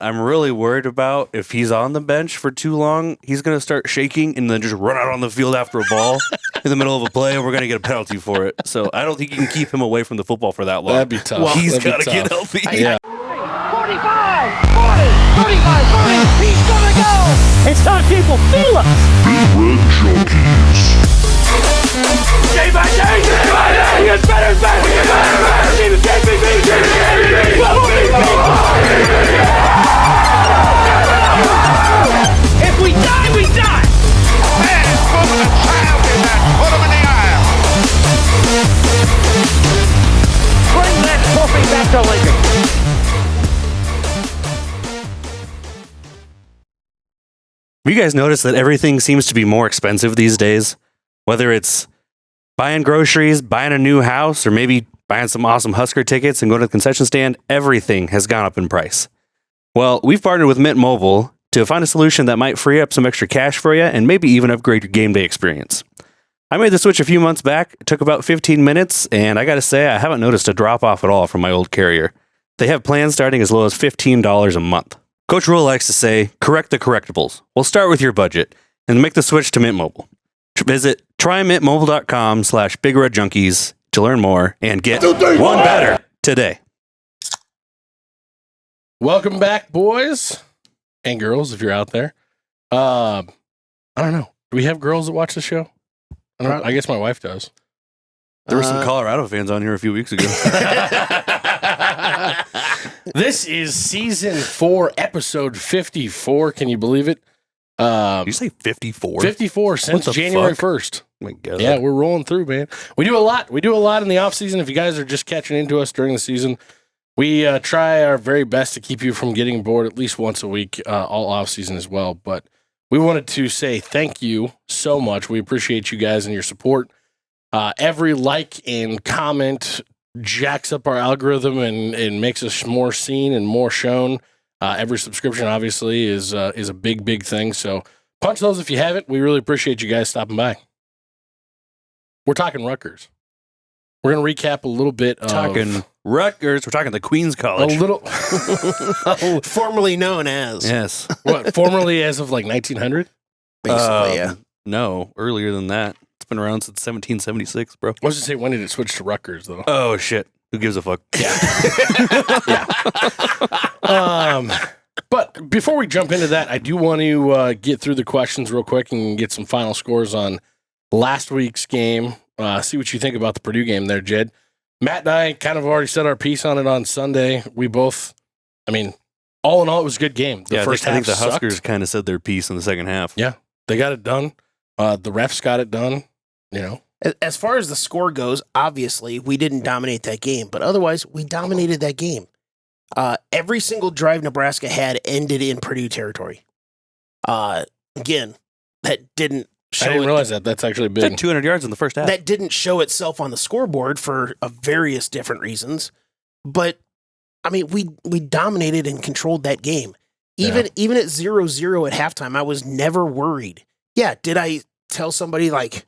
I'm really worried about if he's on the bench for too long, he's going to start shaking and then just run out on the field after a ball in the middle of a play, and we're going to get a penalty for it. So I don't think you can keep him away from the football for that long. That'd be tough. Well, he's got to get healthy. Yeah. 45, 40, 35, 40, he's gonna go! It's time people feel it! Red Junkies. Day by day, he gets better and better! If we die, we die! Man is putting a child in that. Put him in the aisle. Bring that trophy back to Lincoln! Have you guys noticed that everything seems to be more expensive these days? Whether it's buying groceries, buying a new house, or maybe buying some awesome Husker tickets and going to the concession stand, everything has gone up in price. Well, we've partnered with Mint Mobile to find a solution that might free up some extra cash for you and maybe even upgrade your game day experience. I made the switch a few months back. It took about 15 minutes, and I gotta say, I haven't noticed a drop off at all from my old carrier. They have plans starting as low as $15 a month. Coach Rhule likes to say, correct the correctables. We'll start with your budget and make the switch to Mint Mobile. Visit trymintmobile.com/BigRedJunkies to learn more and get one better today. Welcome back, boys and girls, if you're out there. I don't know. Do we have girls that watch the show? I guess my wife does. There were some Colorado fans on here a few weeks ago. This is season 4, episode 54. Can you believe it? Did you say 54? 54 since January 1st. Oh my God. Yeah, we're rolling through, man. We do a lot. We do a lot in the off season. If you guys are just catching into us during the season, we try our very best to keep you from getting bored at least once a week, all off season as well. But we wanted to say thank you so much. We appreciate you guys and your support. Every like and comment jacks up our algorithm and makes us more seen and more shown. Every subscription, obviously, is a big, big thing. So punch those if you haven't. We really appreciate you guys stopping by. We're talking Rutgers. We're going to recap a little bit of... Talking Rutgers. We're talking the Queen's College. A little... Formerly known as. Yes. What, formerly as of like 1900? Basically, yeah. No, earlier than that. It's been around since 1776, bro. I was going to say, when did it switch to Rutgers, though? Oh, shit. Who gives a fuck? Yeah. But before we jump into that, I do want to get through the questions real quick and get some final scores on last week's game. See what you think about the Purdue game there, Jed. Matt and I kind of already said our piece on it on Sunday. We both, I mean, all in all, it was a good game. The first half I think the sucked. Huskers kind of said their piece in the second half. Yeah, they got it done. The refs got it done, you know. As far as the score goes, obviously, we didn't dominate that game, but otherwise, we dominated that game. Every single drive Nebraska had ended in Purdue territory. Again, that didn't show... I didn't realize that. That's actually big. 200 yards in the first half. That didn't show itself on the scoreboard for various different reasons. But, I mean, we dominated and controlled that game. Even at 0-0 at halftime, I was never worried. Yeah, did I tell somebody, like...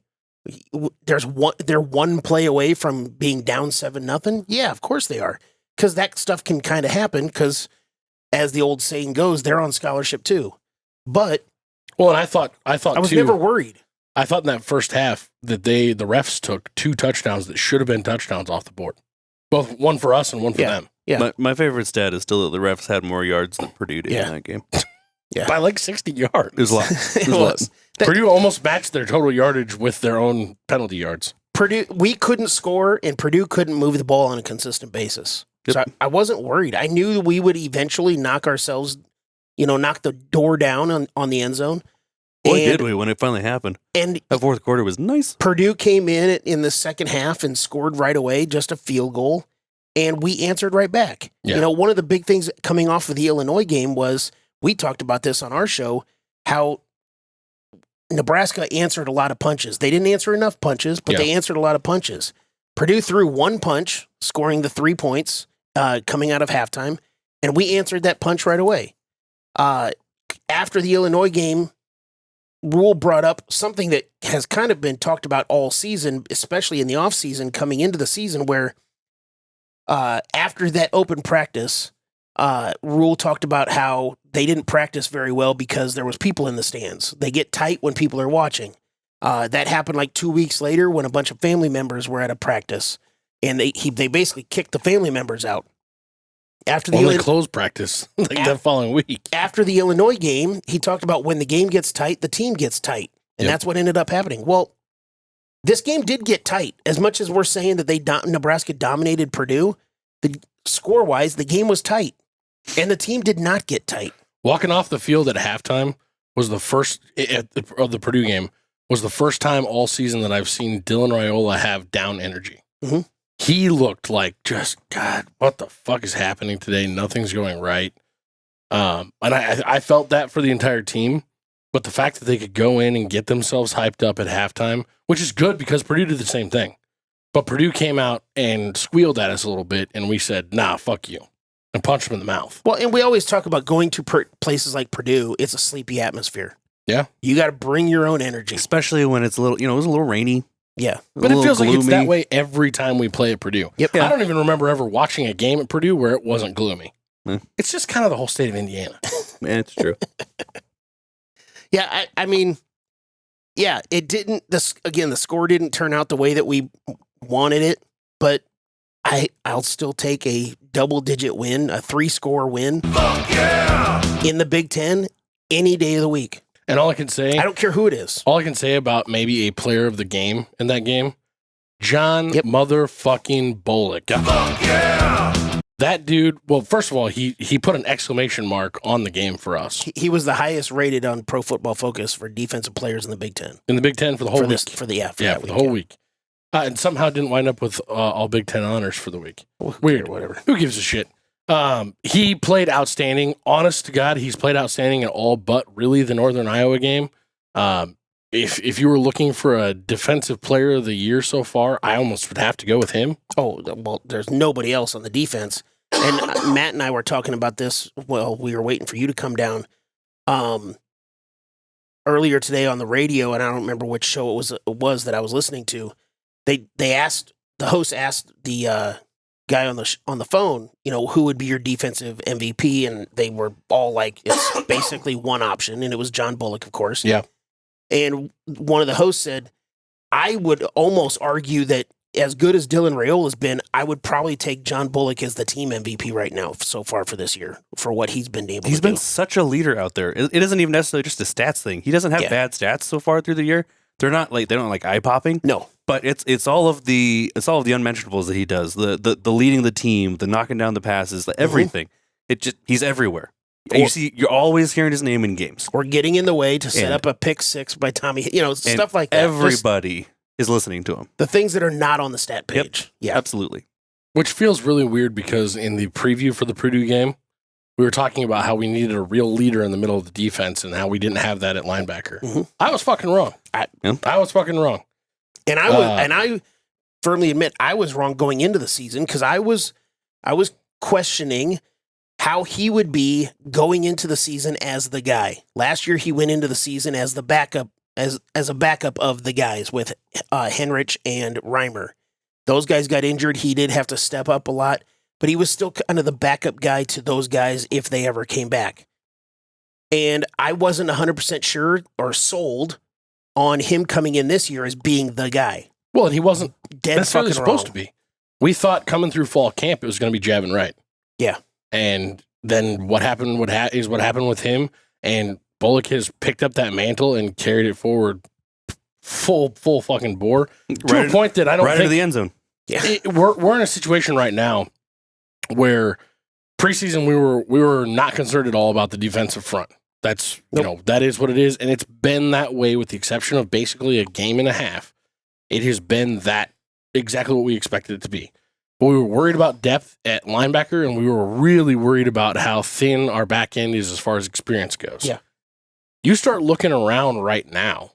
they're one play away from being down 7-0. Yeah, of course they are, because that stuff can kind of happen. Because, as the old saying goes, they're on scholarship too. But well, and I thought I was too, never worried. I thought in that first half that the refs took 2 touchdowns that should have been touchdowns off the board, both one for us and one for them. Yeah, My favorite stat is still that the refs had more yards than Purdue did in that game. Yeah, by like 60 yards. It was a lot. It was a lot. Purdue almost matched their total yardage with their own penalty yards. Purdue, we couldn't score, and Purdue couldn't move the ball on a consistent basis. Yep. So I wasn't worried. I knew we would eventually knock the door down on the end zone. Boy, did we when it finally happened. And that fourth quarter was nice. Purdue came in the second half and scored right away, just a field goal, and we answered right back. Yeah. You know, one of the big things coming off of the Illinois game was, we talked about this on our show, how Nebraska answered a lot of punches. They didn't answer enough punches, but they answered a lot of punches. Purdue threw one punch, scoring the 3 points coming out of halftime, and we answered that punch right away. After the Illinois game, Rhule brought up something that has kind of been talked about all season, especially in the offseason, coming into the season, where after that open practice, Rhule talked about how they didn't practice very well because there was people in the stands. They get tight when people are watching. That happened like 2 weeks later when a bunch of family members were at a practice, and they basically kicked the family members out. After the only closed practice that following week. After the Illinois game, he talked about when the game gets tight, the team gets tight, and that's what ended up happening. Well, this game did get tight. As much as we're saying that Nebraska dominated Purdue, score-wise, the game was tight, and the team did not get tight. Walking off the field at halftime was the first of the Purdue game. Was the first time all season that I've seen Dylan Raiola have down energy. Mm-hmm. He looked like just, God, what the fuck is happening today? Nothing's going right. And I felt that for the entire team. But the fact that they could go in and get themselves hyped up at halftime, which is good because Purdue did the same thing. But Purdue came out and squealed at us a little bit, and we said, nah, fuck you, and punched them in the mouth. Well, and we always talk about going to places like Purdue. It's a sleepy atmosphere. Yeah. You got to bring your own energy. Especially when it's a little, it was a little rainy. Yeah. But it feels like it's that way every time we play at Purdue. Yep. I don't even remember ever watching a game at Purdue where it wasn't gloomy. Mm. It's just kind of the whole state of Indiana. Man, it's true. Yeah, I mean, yeah, it didn't. The score didn't turn out the way that we wanted it, but I'll still take a double-digit win, a 3-score win in the Big Ten any day of the week. And all I can say, I don't care who it is. All I can say about maybe a player of the game in that game, John motherfucking Bullock. That dude, well, first of all, he put an exclamation mark on the game for us. He was the highest rated on Pro Football Focus for defensive players in the Big Ten. In the Big Ten for the whole week. For the whole week. And somehow didn't wind up with all Big Ten honors for the week. Weird. Whatever. Who gives a shit? He played outstanding. Honest to God, he's played outstanding in all but really the Northern Iowa game. If you were looking for a defensive player of the year so far, I almost would have to go with him. Oh, well, there's nobody else on the defense. And Matt and I were talking about this while we were waiting for you to come down earlier today on the radio, and I don't remember which show it was that I was listening to. The host asked the guy on the phone, who would be your defensive MVP, and they were all like, it's basically one option, and it was John Bullock, of course. Yeah. And one of the hosts said, I would almost argue that as good as Dylan Raiola's been, I would probably take John Bullock as the team MVP right now so far for this year for what he's been able to do. He's been such a leader out there. It isn't even necessarily just a stats thing. He doesn't have bad stats so far through the year. They don't like eye popping. No. But it's all of the unmentionables that he does. The leading the team, the knocking down the passes, everything. He's everywhere. You're always hearing his name in games. Or getting in the way to set up a pick six by Tommy, stuff like that. Everybody is listening to him. The things that are not on the stat page. Yep. Yeah. Absolutely. Which feels really weird because in the preview for the Purdue game, we were talking about how we needed a real leader in the middle of the defense and how we didn't have that at linebacker. Mm-hmm. I was fucking wrong. I was fucking wrong. And I firmly admit I was wrong going into the season because I was questioning how he would be going into the season as the guy. Last year he went into the season as the backup, as a backup of the guys with Henrich and Reimer. Those guys got injured. He did have to step up a lot, but he was still kind of the backup guy to those guys if they ever came back. And I wasn't 100% sure or sold on him coming in this year as being the guy. Well, and he wasn't necessarily supposed to be. We thought coming through fall camp it was going to be Javin Wright. Yeah. And then what happened is what happened with him, and Bullock has picked up that mantle and carried it forward full fucking bore to a point that I don't think into the end zone. Yeah. We're in a situation right now where preseason we were not concerned at all about the defensive front. That's that is what it is, and it's been that way with the exception of basically a game and a half. It has been that exactly what we expected it to be. But we were worried about depth at linebacker, and we were really worried about how thin our back end is as far as experience goes. Yeah. You start looking around right now,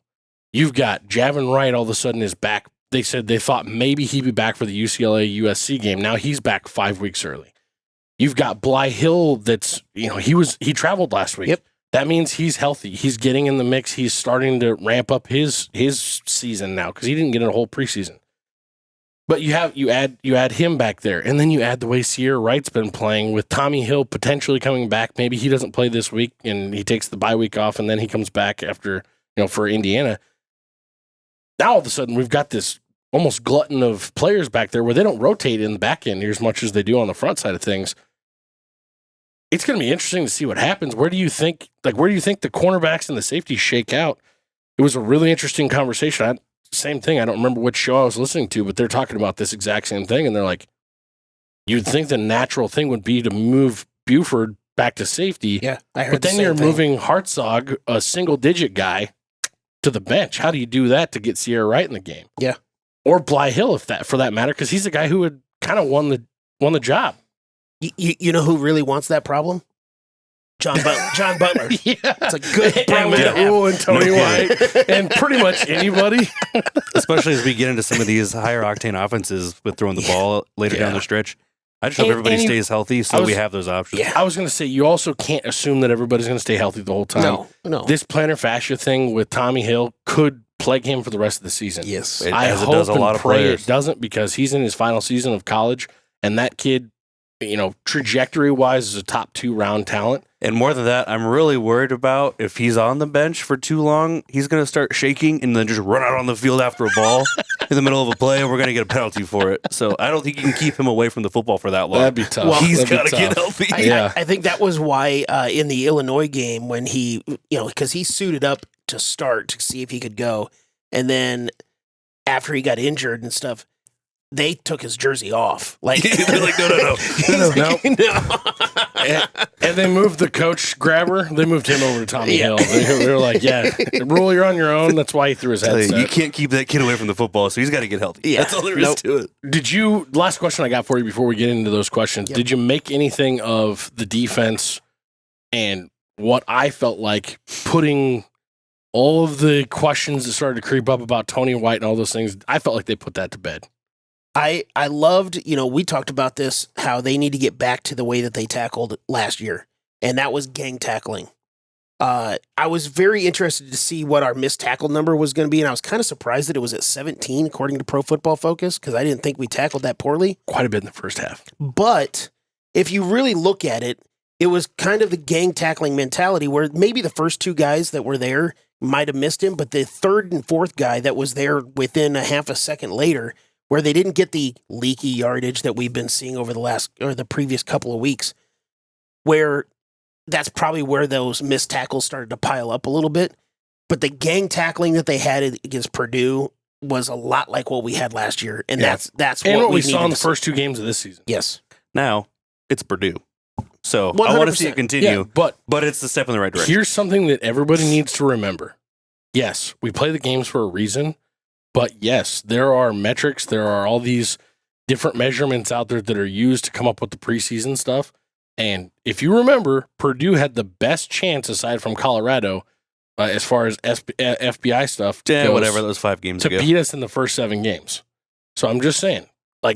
you've got Javin Wright all of a sudden is back. They said they thought maybe he'd be back for the UCLA-USC game. Now he's back 5 weeks early. You've got Bly Hill that's, he traveled last week. Yep. That means he's healthy. He's getting in the mix. He's starting to ramp up his season now because he didn't get a whole preseason. But you add him back there, and then you add the way Sierra Wright's been playing with Tommy Hill potentially coming back. Maybe he doesn't play this week and he takes the bye week off, and then he comes back after for Indiana. Now all of a sudden we've got this almost glutton of players back there where they don't rotate in the back end as much as they do on the front side of things. It's going to be interesting to see what happens. Where do you think the cornerbacks and the safeties shake out? It was a really interesting conversation. Same thing. I don't remember which show I was listening to, but they're talking about this exact same thing. And they're like, you'd think the natural thing would be to move Buford back to safety. Yeah, I heard but then you're moving Hartzog, a single-digit guy, to the bench. How do you do that to get Sierra Wright in the game? Yeah. Or Bly Hill, for that matter, because he's the guy who had kind of won the job. You know who really wants that problem? John Butler. Yeah. It's a good and Matt Rhule and Tony White and pretty much anybody. Especially as we get into some of these higher octane offenses with throwing the ball later down the stretch. I just hope everybody stays healthy so we have those options. Yeah. I was going to say, you also can't assume that everybody's going to stay healthy the whole time. No. This plantar fascia thing with Tommy Hill could plague him for the rest of the season. Yes. I hope it does a lot of pray players. it doesn't, because he's in his final season of college, and that kid, trajectory-wise, is a top 2 round talent. And more than that, I'm really worried about if he's on the bench for too long, he's going to start shaking and then just run out on the field after a ball in the middle of a play, and we're going to get a penalty for it. So I don't think you can keep him away from the football for that long. That'd be tough. Well, he's got to get healthy. I think that was why in the Illinois game when he, because he suited up to start to see if he could go. And then after he got injured and stuff, they took his jersey off. Like, they're like, no. And they moved the coach grabber. They moved him over to Tommy Hill. They were like, Rhule, you're on your own. That's why he threw his headset. You can't keep that kid away from the football, so he's got to get healthy. Yeah. That's all there is to it. Last question I got for you before we get into those questions. Yep. Did you make anything of the defense and what I felt like putting all of the questions that started to creep up about Tony White and all those things? I felt like they put that to bed. I loved, we talked about this, how they need to get back to the way that they tackled last year, and that was gang tackling. I was very interested to see what our missed tackle number was going to be, and I was kind of surprised that it was at 17, according to Pro Football Focus, because I didn't think we tackled that poorly. Quite a bit in the first half. But if you really look at it, it was kind of the gang tackling mentality where maybe the first 2 guys that were there might have missed him, but the third and fourth guy that was there within a half a second later, where they didn't get the leaky yardage that we've been seeing over the previous couple of weeks, where that's probably where those missed tackles started to pile up a little bit. But the gang tackling that they had against Purdue was a lot like what we had last year. And that's what we saw in the first 2 games of this season. Yes. Now, it's Purdue. So 100%. I want to see it continue, Yeah, but it's a step in the right direction. Here's something that everybody needs to remember. Yes, we play the games for a reason. But yes, there are metrics. There are all these different measurements out there that are used to come up with the preseason stuff. And if you remember, Purdue had the best chance, aside from Colorado, as far as FBI stuff, Yeah, whatever, those 5 games to ago. beat us in the first 7 games. So I'm just saying,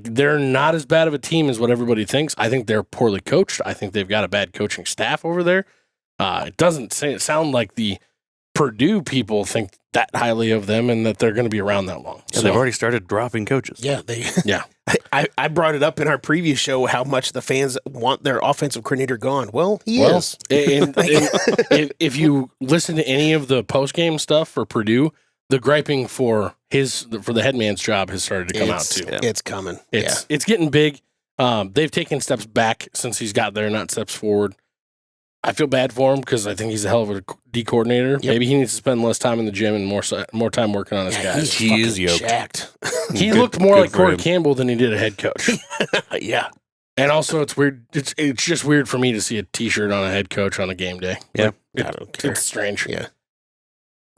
they're not as bad of a team as what everybody thinks. I think they're poorly coached. I think they've got a bad coaching staff over there. It doesn't sound like the Purdue people think that highly of them and that they're going to be around that long. And they've already started dropping coaches. Yeah. Yeah. I brought it up in our previous show how much the fans want their offensive coordinator gone. Well, he is. And if you listen to any of the post-game stuff for Purdue, the griping for the head man's job has started to come out too. Yeah. It's coming. It's getting big. They've taken steps back since he's got there, not steps forward. I feel bad for him because I think he's a hell of a D coordinator. Yep. Maybe he needs to spend less time in the gym and more time working on his guys. He is yoked. Jacked. He looked more like Corey Campbell than he did a head coach. Yeah. And also, it's weird. It's just weird for me to see a T-shirt on a head coach on a game day. Yeah. I don't care. It's strange. Yeah.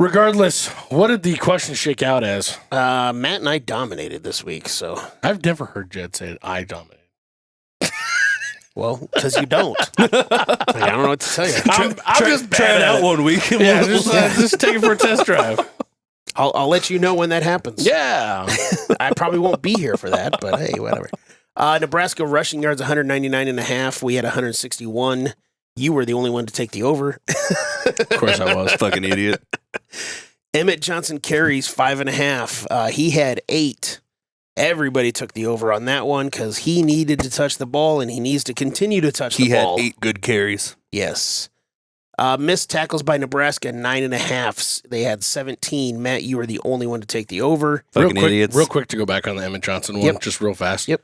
Regardless, what did the question shake out as? Matt and I dominated this week, so. I've never heard Jed say I dominated. Well, because you don't. I don't know what to tell you. I'm just try it out one week. Yeah, just take it for a test drive. I'll let you know when that happens. Yeah. I probably won't be here for that, but hey, whatever. Nebraska rushing yards 199.5. We had 161. You were the only one to take the over. Of course I was. Fucking idiot. Emmett Johnson carries 5.5. He had 8. Everybody took the over on that one because he needed to touch the ball and he needs to continue to touch the ball. He had 8 good carries. Yes. Missed tackles by Nebraska, 9.5. They had 17. Matt, you were the only one to take the over. Fucking idiots. Real quick to go back on the Emmett Johnson one, just real fast. Yep.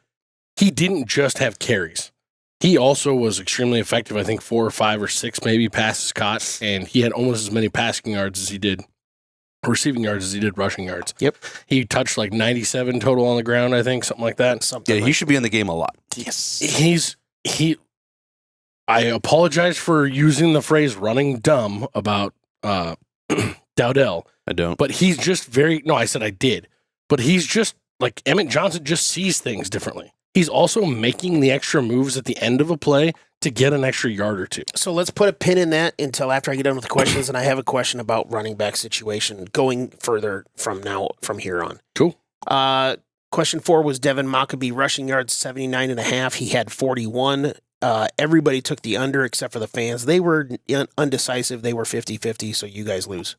He didn't just have carries. He also was extremely effective. I think 4 or 5 or 6 maybe passes caught, and he had almost as many passing yards as he did receiving yards as he did rushing yards. Yep. He touched like 97 total on the ground, I think, something like that. He should be in the game a lot. Yes. I apologize for using the phrase running dumb about Dowdell. I don't. But he's just I said I did. But he's just like Emmett Johnson just sees things differently. He's also making the extra moves at the end of a play to get an extra yard or two. So let's put a pin in that until after I get done with the questions. And I have a question about running back situation going further from here on. Cool. Question 4 was Devin Maccabee rushing yards, 79.5. He had 41. Everybody took the under except for the fans. They were undecisive. They were 50-50, so you guys lose.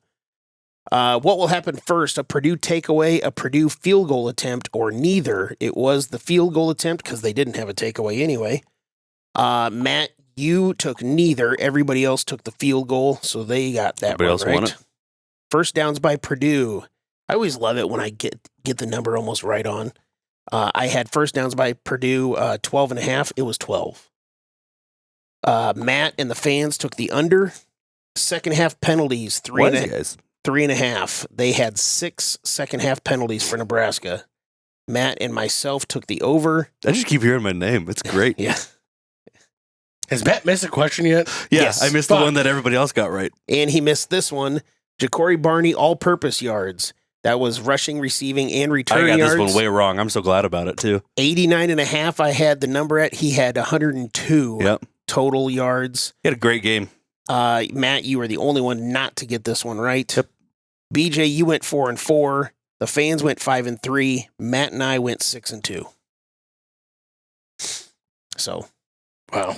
What will happen first? A Purdue takeaway, a Purdue field goal attempt, or neither? It was the field goal attempt because they didn't have a takeaway anyway. Matt, you took neither. Everybody else took the field goal, so they got that Everybody one else right. won it. First downs by Purdue. I always love it when I get the number almost right on. I had first downs by Purdue 12.5. It was 12. Matt and the fans took the under. Second half penalties, 3.5. They had 6 second half penalties for Nebraska. Matt and myself took the over. I just keep hearing my name. It's great. Yeah. Has Matt missed a question yet? Yeah, Yes. I missed the one that everybody else got right. And he missed this one. Ja'Cory Barney all-purpose yards. That was rushing, receiving, and return I got yards. this one way wrong. I'm so glad about it, too. 89.5 I had the number at. He had 102 Yep. total yards. He had a great game. Matt, you were the only one not to get this one right. Yep. BJ, you went 4-4. The fans went 5-3. Matt and I went 6-2. So, Wow.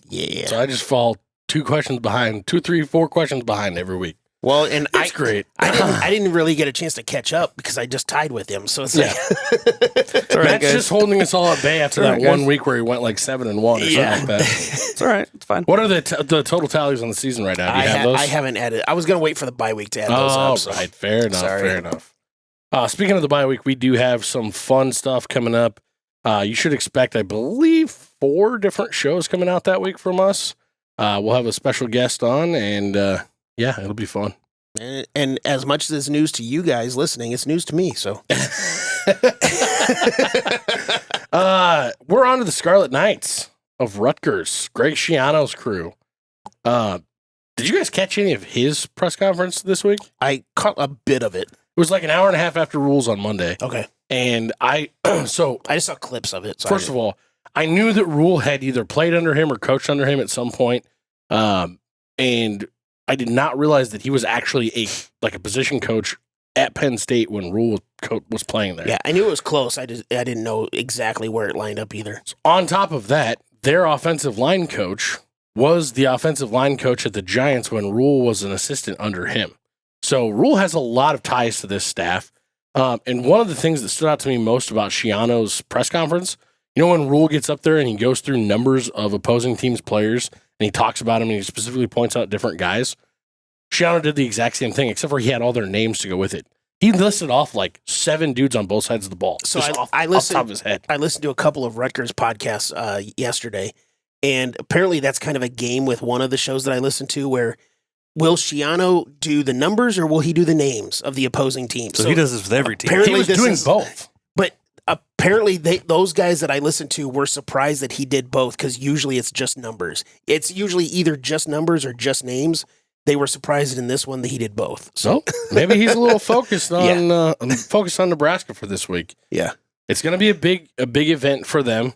yeah. So I just fall 2 questions behind, 2, 3, 4 questions behind every week. Well, and That's great. I didn't really get a chance to catch up because I just tied with him. So it's like, All right, Matt's guys. just holding us all at bay after All that right, guys. 1 week where he went like 7-1 or something like that. It's all right. It's fine. What are the total tallies on the season right now? Do you have those? I haven't added. I was going to wait for the bye week to add those up. So. Right. Fair enough. Sorry. Fair enough. Speaking of the bye week, we do have some fun stuff coming up. You should expect, I believe, 4 different shows coming out that week from us. We'll have a special guest on, and yeah, it'll be fun. And as much as it's news to you guys listening, it's news to me. So we're on to the Scarlet Knights of Rutgers, Greg Schiano's crew. Did you guys catch any of his press conference this week? I caught a bit of it. It was like an hour and a half after rules on Monday. Okay. And I just saw clips of it. So first of all, I knew that Rhule had either played under him or coached under him at some point. And I did not realize that he was actually a position coach at Penn State when Rhule was playing there. Yeah, I knew it was close. I didn't know exactly where it lined up either. So on top of that, their offensive line coach was the offensive line coach at the Giants when Rhule was an assistant under him. So Rhule has a lot of ties to this staff. And one of the things that stood out to me most about Schiano's press conference, when Rhule gets up there and he goes through numbers of opposing teams' players and he talks about them and he specifically points out different guys, Schiano did the exact same thing, except for he had all their names to go with it. He listed off like 7 dudes on both sides of the ball. So off I the top of his head. I listened to a couple of Rutgers podcasts yesterday, and apparently that's kind of a game with one of the shows that I listened to where will Schiano do the numbers or will he do the names of the opposing teams? So he does this with every team. apparently He was this doing is- both. But apparently those guys that I listened to were surprised that he did both because usually it's just numbers. It's usually either just numbers or just names. They were surprised in this one that he did both. So Maybe he's a little focused on focused on Nebraska for this week. yeah. It's going to be a big event for them.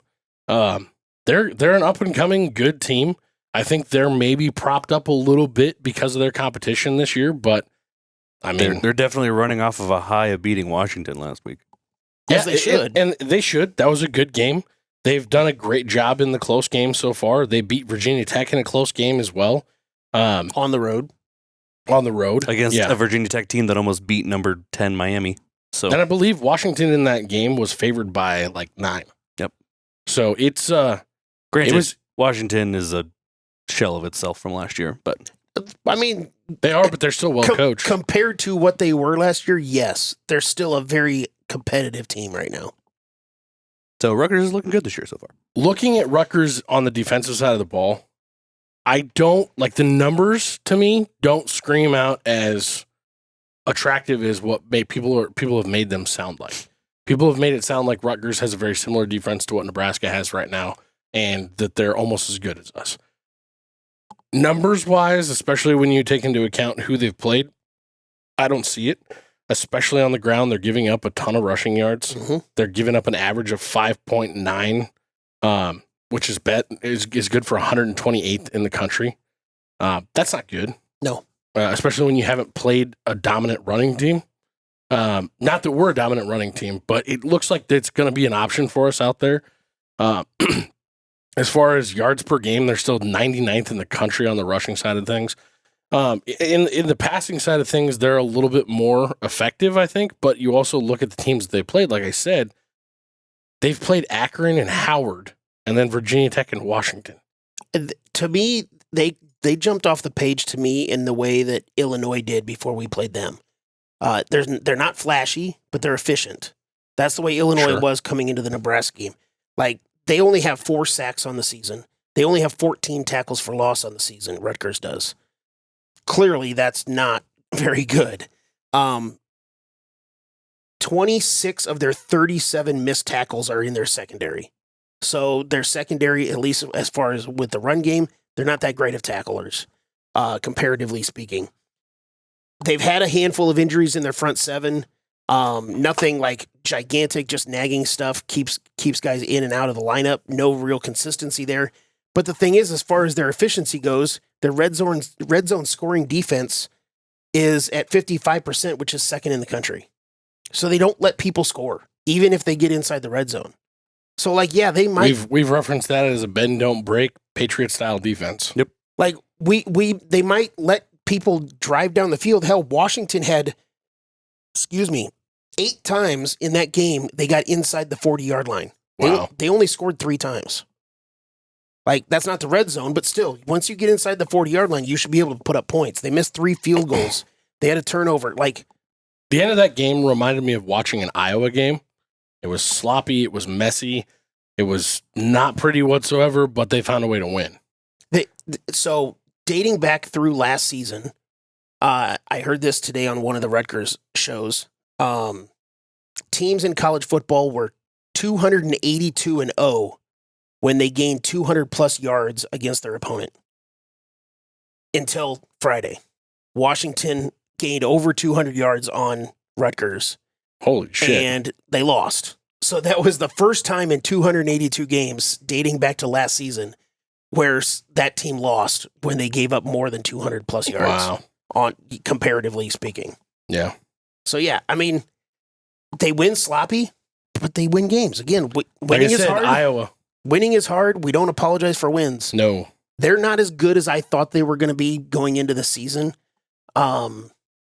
They're an up and coming good team. I think they're maybe propped up a little bit because of their competition this year, but I mean, They're definitely running off of a high of beating Washington last week. As they should. and they should. That was a good game. They've done a great job in the close game so far. They beat Virginia Tech in a close game as well. On the road. On the road Against a Virginia Tech team that almost beat number 10 Miami. So, And I believe Washington in that game was favored by like 9. Yep. So it's granted, Washington is a shell of itself from last year, but I mean, they are, but they're still well coached. Compared to what they were last year, yes, they're still a very competitive team right now. so Rutgers is looking good this year so far. Looking at Rutgers on the defensive side of the ball, I don't like the numbers to me don't scream out as attractive as what people have made them sound like. People have made it sound like Rutgers has a very similar defense to what Nebraska has right now, and that they're almost as good as us. Numbers wise, especially when you take into account who they've played, I don't see it. Especially on the ground, they're giving up a ton of rushing yards. Mm-hmm. They're giving up an average of 5.9, which is good for 128th in the country. That's not good. No. Especially when you haven't played a dominant running team. Not that we're a dominant running team, but it looks like it's going to be an option for us out there. As far as yards per game, they're still 99th in the country on the rushing side of things. In the passing side of things, they're a little bit more effective, I think. But you also look at the teams that they played. Like I said, they've played Akron and Howard, and then Virginia Tech and Washington. To me, they jumped off the page to me in the way that Illinois did before we played them. They're not flashy, but they're efficient. That's the way Illinois was coming into the Nebraska game. Like, they only have 4 sacks on the season. They only have 14 tackles for loss on the season. Rutgers does. Clearly, that's not very good. 26 of their 37 missed tackles are in their secondary. So their secondary, at least as far as with the run game, they're not that great of tacklers, comparatively speaking. They've had a handful of injuries in their front 7. Nothing like gigantic, just nagging stuff keeps guys in and out of the lineup. No real consistency there. But the thing is, as far as their efficiency goes, their red zone scoring defense is at 55%, which is second in the country. So they don't let people score, even if they get inside the red zone. So, like, yeah, they might. We've referenced that as a bend don't break Patriot style defense. Yep. Like they might let people drive down the field. Hell, Washington had, 8 times in that game they got inside the 40-yard line. Wow. They only scored 3 times. Like, that's not the red zone, but still, once you get inside the 40-yard line, you should be able to put up points. They missed 3 field goals. They had a turnover. Like, the end of that game reminded me of watching an Iowa game. It was sloppy. It was messy. It was not pretty whatsoever, but they found a way to win. So, dating back through last season, I heard this today on one of the Rutgers shows. Teams in college football were 282-0 when they gained 200-plus yards against their opponent. Until Friday. Washington gained over 200 yards on Rutgers. Holy shit. And they lost. So that was the first time in 282 games, dating back to last season, where that team lost when they gave up more than 200-plus yards. Wow. On comparatively speaking. Yeah. So, yeah, I mean, they win sloppy, but they win games. Again, winning is hard. Iowa. Winning is hard. We don't apologize for wins. No. They're not as good as I thought they were going to be going into the season. Not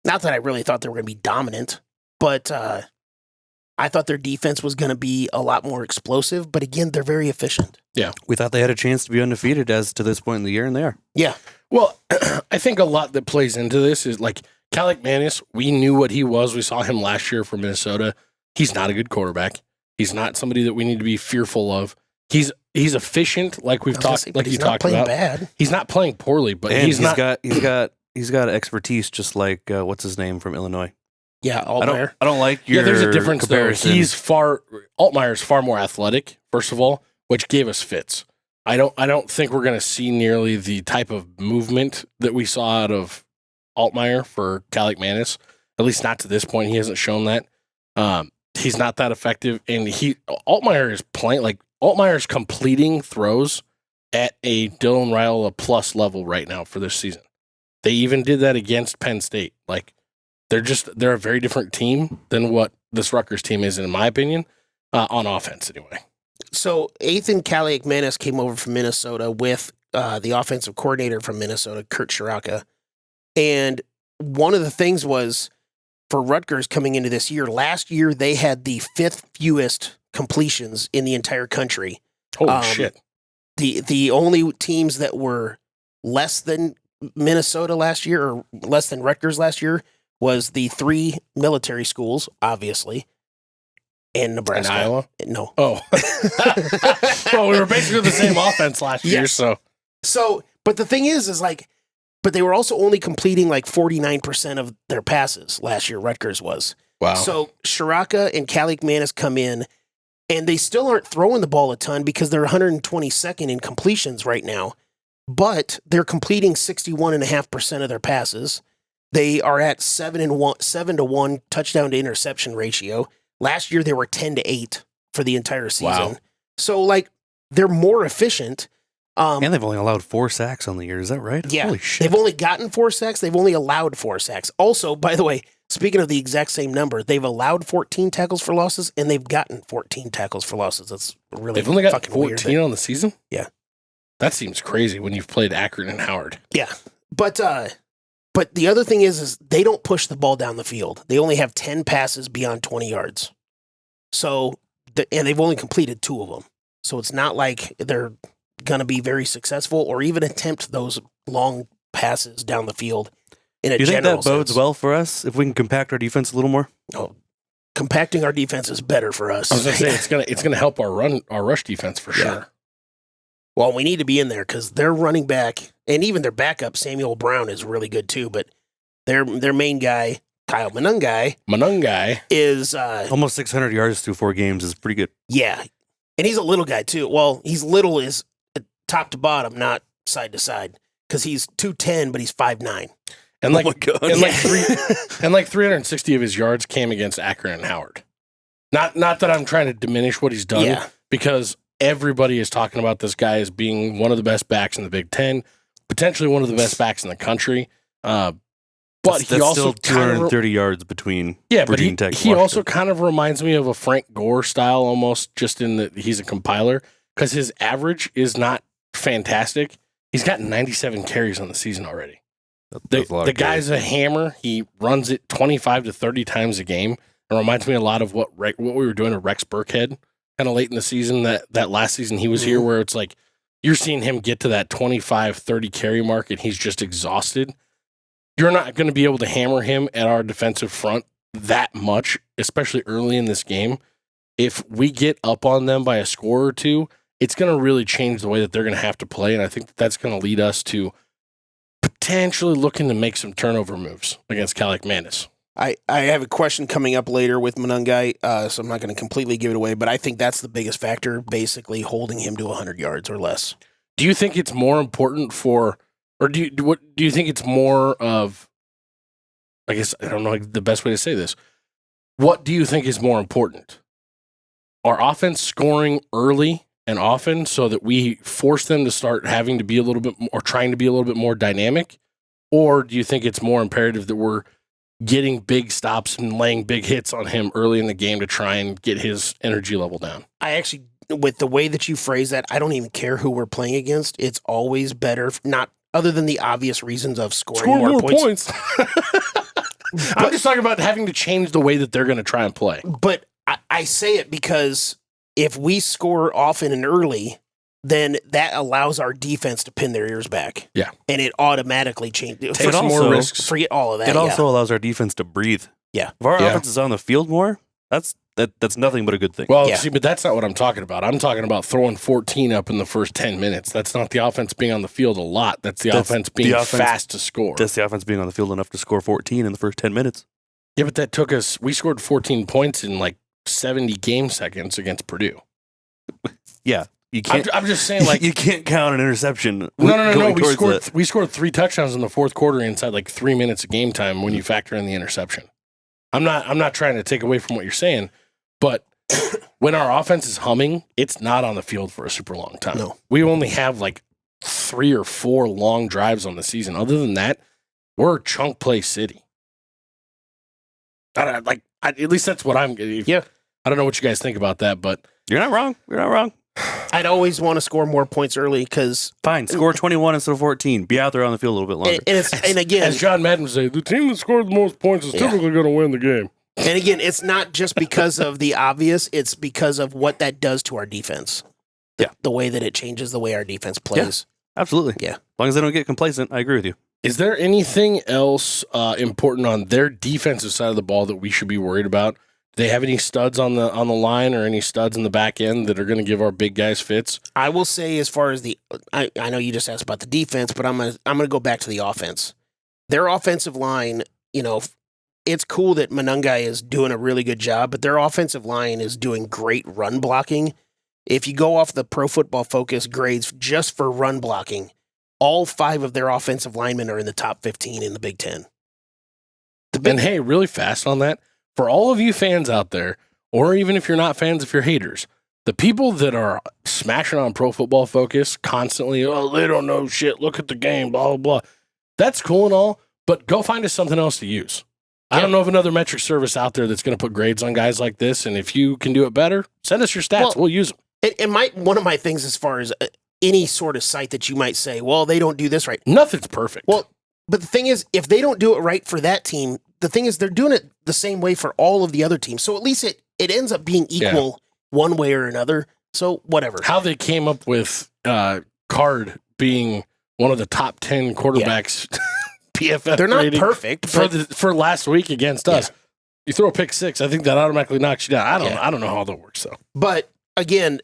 that I really thought they were going to be dominant, but I thought their defense was going to be a lot more explosive. But again, they're very efficient. Yeah. We thought they had a chance to be undefeated as to this point in the year, and they are. Yeah. Well, I think a lot that plays into this is like Calic Manis, we knew what he was. We saw him last year for Minnesota. He's not a good quarterback. He's not somebody that we need to be fearful of. He's efficient, like we've talked, like you talked about. Bad. He's not playing poorly, but And he's got expertise, just like what's his name from Illinois. Yeah, Altmaier. I don't like your there's a difference comparison. though. Altmaier's far more athletic, first of all, which gave us fits. I don't think we're going to see nearly the type of movement that we saw out of Altmaier for Calic Manis. At least not to this point. He hasn't shown that. He's not that effective, and Altmaier is playing like Altmaier's completing throws at a Dylan Raiola plus level right now for this season. They even did that against Penn State. Like they're a very different team than what this Rutgers team is, in my opinion, on offense anyway. So Ethan Calic Manis came over from Minnesota with the offensive coordinator from Minnesota, Kurt Shiraka. And one of the things was for Rutgers coming into this year. Last year, they had the 5th fewest completions in the entire country. Holy shit. The only teams that were less than Minnesota last year or less than Rutgers last year was the 3 military schools, obviously, and Nebraska. And Iowa? No. Oh. Well, we were basically the same offense last year, so. So, but the thing is like, but they were also only completing like 49% of their passes last year, Rutgers was. Wow. So Shiraka and Calic Manis come in, and they still aren't throwing the ball a ton because they're 122nd in completions right now, but they're completing 61.5% of their passes. They are at 7-to-1 touchdown to interception ratio. Last year, they were 10-8 for the entire season. Wow. So, like, they're more efficient. And they've only allowed 4 sacks on the year. Is that right? Yeah. Holy shit. They've only gotten 4 sacks. They've only allowed 4 sacks. Also, by the way, speaking of the exact same number, they've allowed 14 tackles for losses, and they've gotten 14 tackles for losses. That's really They've only got fucking 14 weird. on the season? Yeah. That seems crazy when you've played Akron and Howard. Yeah. But the other thing is they don't push the ball down the field. They only have 10 passes beyond 20 yards. So, and they've only completed 2 of them. So it's not like they're going to be very successful or even attempt those long passes down the field in a Do you think general that bodes sense. well for us if we can compact our defense a little more? No. Compacting our defense is better for us. I was going to say, it's gonna help our rush defense for sure. Yeah. Well, we need to be in there because their running back and even their backup, Samuel Brown, is really good too. But their main guy, Kyle Manungai, is Almost 600 yards through 4 games is pretty good. yeah, and he's a little guy too. Well, he's little is top to bottom, not side to side, because he's 210, but he's 5'9". And like, Oh my God. and like 360 of his yards came against Akron and Howard. Not that I'm trying to diminish what he's done, Yeah. because everybody is talking about this guy as being one of the best backs in the Big Ten, potentially one of the best backs in the country. But That's he also still 230 yards between Virginia Tech and he also Washington. kind of reminds me of a Frank Gore style almost, just in that he's a compiler, because his average is not fantastic. He's got 97 carries on the season already. That's a lot The of guy's a hammer. He runs it 25 to 30 times a game. It reminds me a lot of what we were doing at Rex Burkhead kind of late in the season, that last season he was here, where it's like you're seeing him get to that 25, 30 carry mark and he's just exhausted. You're not going to be able to hammer him at our defensive front that much, especially early in this game. If we get up on them by a score or two, it's going to really change the way that they're going to have to play. And I think that's going to lead us to potentially looking to make some turnover moves against Calic Manis. I have a question coming up later with Manungai, so I'm not going to completely give it away, but I think that's the biggest factor, basically holding him to 100 yards or less. Do you think it's more important for, or do you think it's more of, I guess, I don't know the best way to say this. What do you think is more important? Our offense scoring early and often so that we force them to start having to be a little bit more, trying to be a little bit more dynamic? Or do you think it's more imperative that we're getting big stops and laying big hits on him early in the game to try and get his energy level down? I actually, with the way that you phrase that, I don't even care who we're playing against. It's always better, not other than the obvious reasons of scoring more points. I'm just talking about having to change the way that they're going to try and play. But I say it because if we score often and early, then that allows our defense to pin their ears back. Yeah. And it automatically changes. Take some more risks. Forget all of that. It also allows our defense to breathe. Yeah. If our Yeah. offense is on the field more, that's nothing but a good thing. Well, Yeah. see, but that's not what I'm talking about. I'm talking about throwing 14 up in the first 10 minutes. That's not the offense being on the field a lot. That's the offense being fast to score. That's the offense being on the field enough to score 14 in the first 10 minutes. Yeah, but that took us, we scored 14 points in like 70 game seconds against Purdue. Yeah. You can't, I'm just saying, like, you can't count an interception. no. going We towards scored 3 touchdowns in the fourth quarter inside like 3 minutes of game time when you factor in the interception. I'm not trying to take away from what you're saying, but when our offense is humming, it's not on the field for a super long time. No. We only have like 3 or 4 long drives on the season. Other than that, we're a chunk play city. At least that's what I'm. Yeah. I don't know what you guys think about that, but You're not wrong. You're not wrong. I'd always want to score more points early because Fine, score 21 instead of 14. Be out there on the field a little bit longer. and again, As John Madden would say, the team that scored the most points is typically going to win the game. and again, it's not just because of the obvious; it's because of what that does to our defense. The way that it changes the way our defense plays. Absolutely. Yeah. As long as they don't get complacent, I agree with you. Is there anything else important on their defensive side of the ball that we should be worried about? Do they have any studs on the line or any studs in the back end that are going to give our big guys fits? I will say, as far as I know you just asked about the defense, but I'm gonna go back to the offense. Their offensive line, it's cool that Monungai is doing a really good job, but their offensive line is doing great run blocking. If you go off the Pro Football Focus grades just for run blocking, all 5 of their offensive linemen are in the top 15 in the Big Ten. And hey, really fast on that, for all of you fans out there, or even if you're not fans, if you're haters, the people that are smashing on Pro Football Focus constantly, they don't know shit, look at the game, blah, blah, blah. That's cool and all, but go find us something else to use. I don't know of another metric service out there that's going to put grades on guys like this, and if you can do it better, send us your stats. We'll use them. And one of my things as far as any sort of site that you might say, well, they don't do this right. Nothing's perfect. Well, but the thing is, if they don't do it right for that team, the thing is they're doing it the same way for all of the other teams. So at least it ends up being equal one way or another. So whatever. How they came up with Card being one of the top 10 quarterbacks PFF they're not rating perfect for last week against us. You throw a pick 6, I think that automatically knocks you down. I don't know how that works though. But again,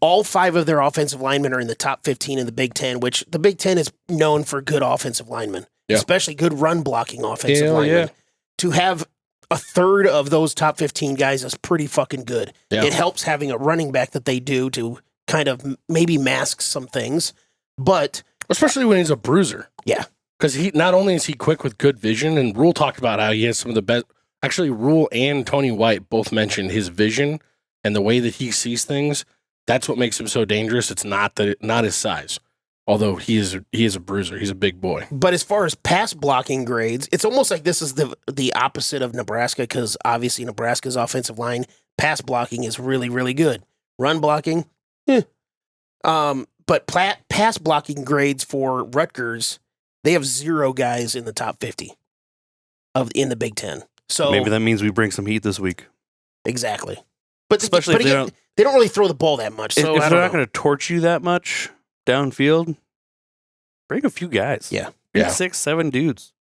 all 5 of their offensive linemen are in the top 15 in the Big Ten, which the Big Ten is known for good offensive linemen, especially good run blocking offensive linemen. To have a third of those top 15 guys is pretty fucking good. Yeah. It helps having a running back that they do to kind of maybe mask some things, but especially when he's a bruiser. Yeah. Because he not only is he quick with good vision, and Rhule talked about how he has some of the best. Actually, Rhule and Tony White both mentioned his vision and the way that he sees things. That's what makes him so dangerous. It's not his size, although he is a bruiser. He's a big boy. But as far as pass blocking grades, it's almost like this is the opposite of Nebraska, because obviously Nebraska's offensive line pass blocking is really, really good. Run blocking, but pass blocking grades for Rutgers, they have 0 guys in the top 50 in the Big Ten. So maybe that means we bring some heat this week. Exactly. But especially if they don't really throw the ball that much. So if they're not going to torch you that much downfield, bring a few guys. Yeah. Bring 6, 7 dudes.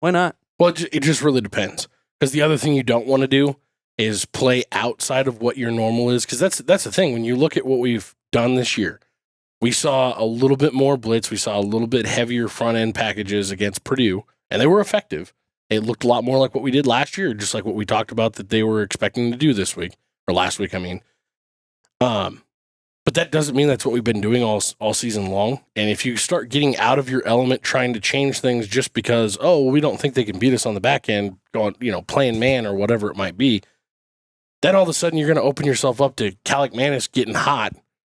Why not? Well, it just really depends. Because the other thing you don't want to do is play outside of what your normal is. Because that's the thing. When you look at what we've done this year, we saw a little bit more blitz. We saw a little bit heavier front end packages against Purdue, and they were effective. It looked a lot more like what we did last year, just like what we talked about that they were expecting to do this week, or last week, I mean. But that doesn't mean that's what we've been doing all season long. And if you start getting out of your element, trying to change things just because, we don't think they can beat us on the back end, going, playing man or whatever it might be, then all of a sudden you're going to open yourself up to Kalik-Manis getting hot.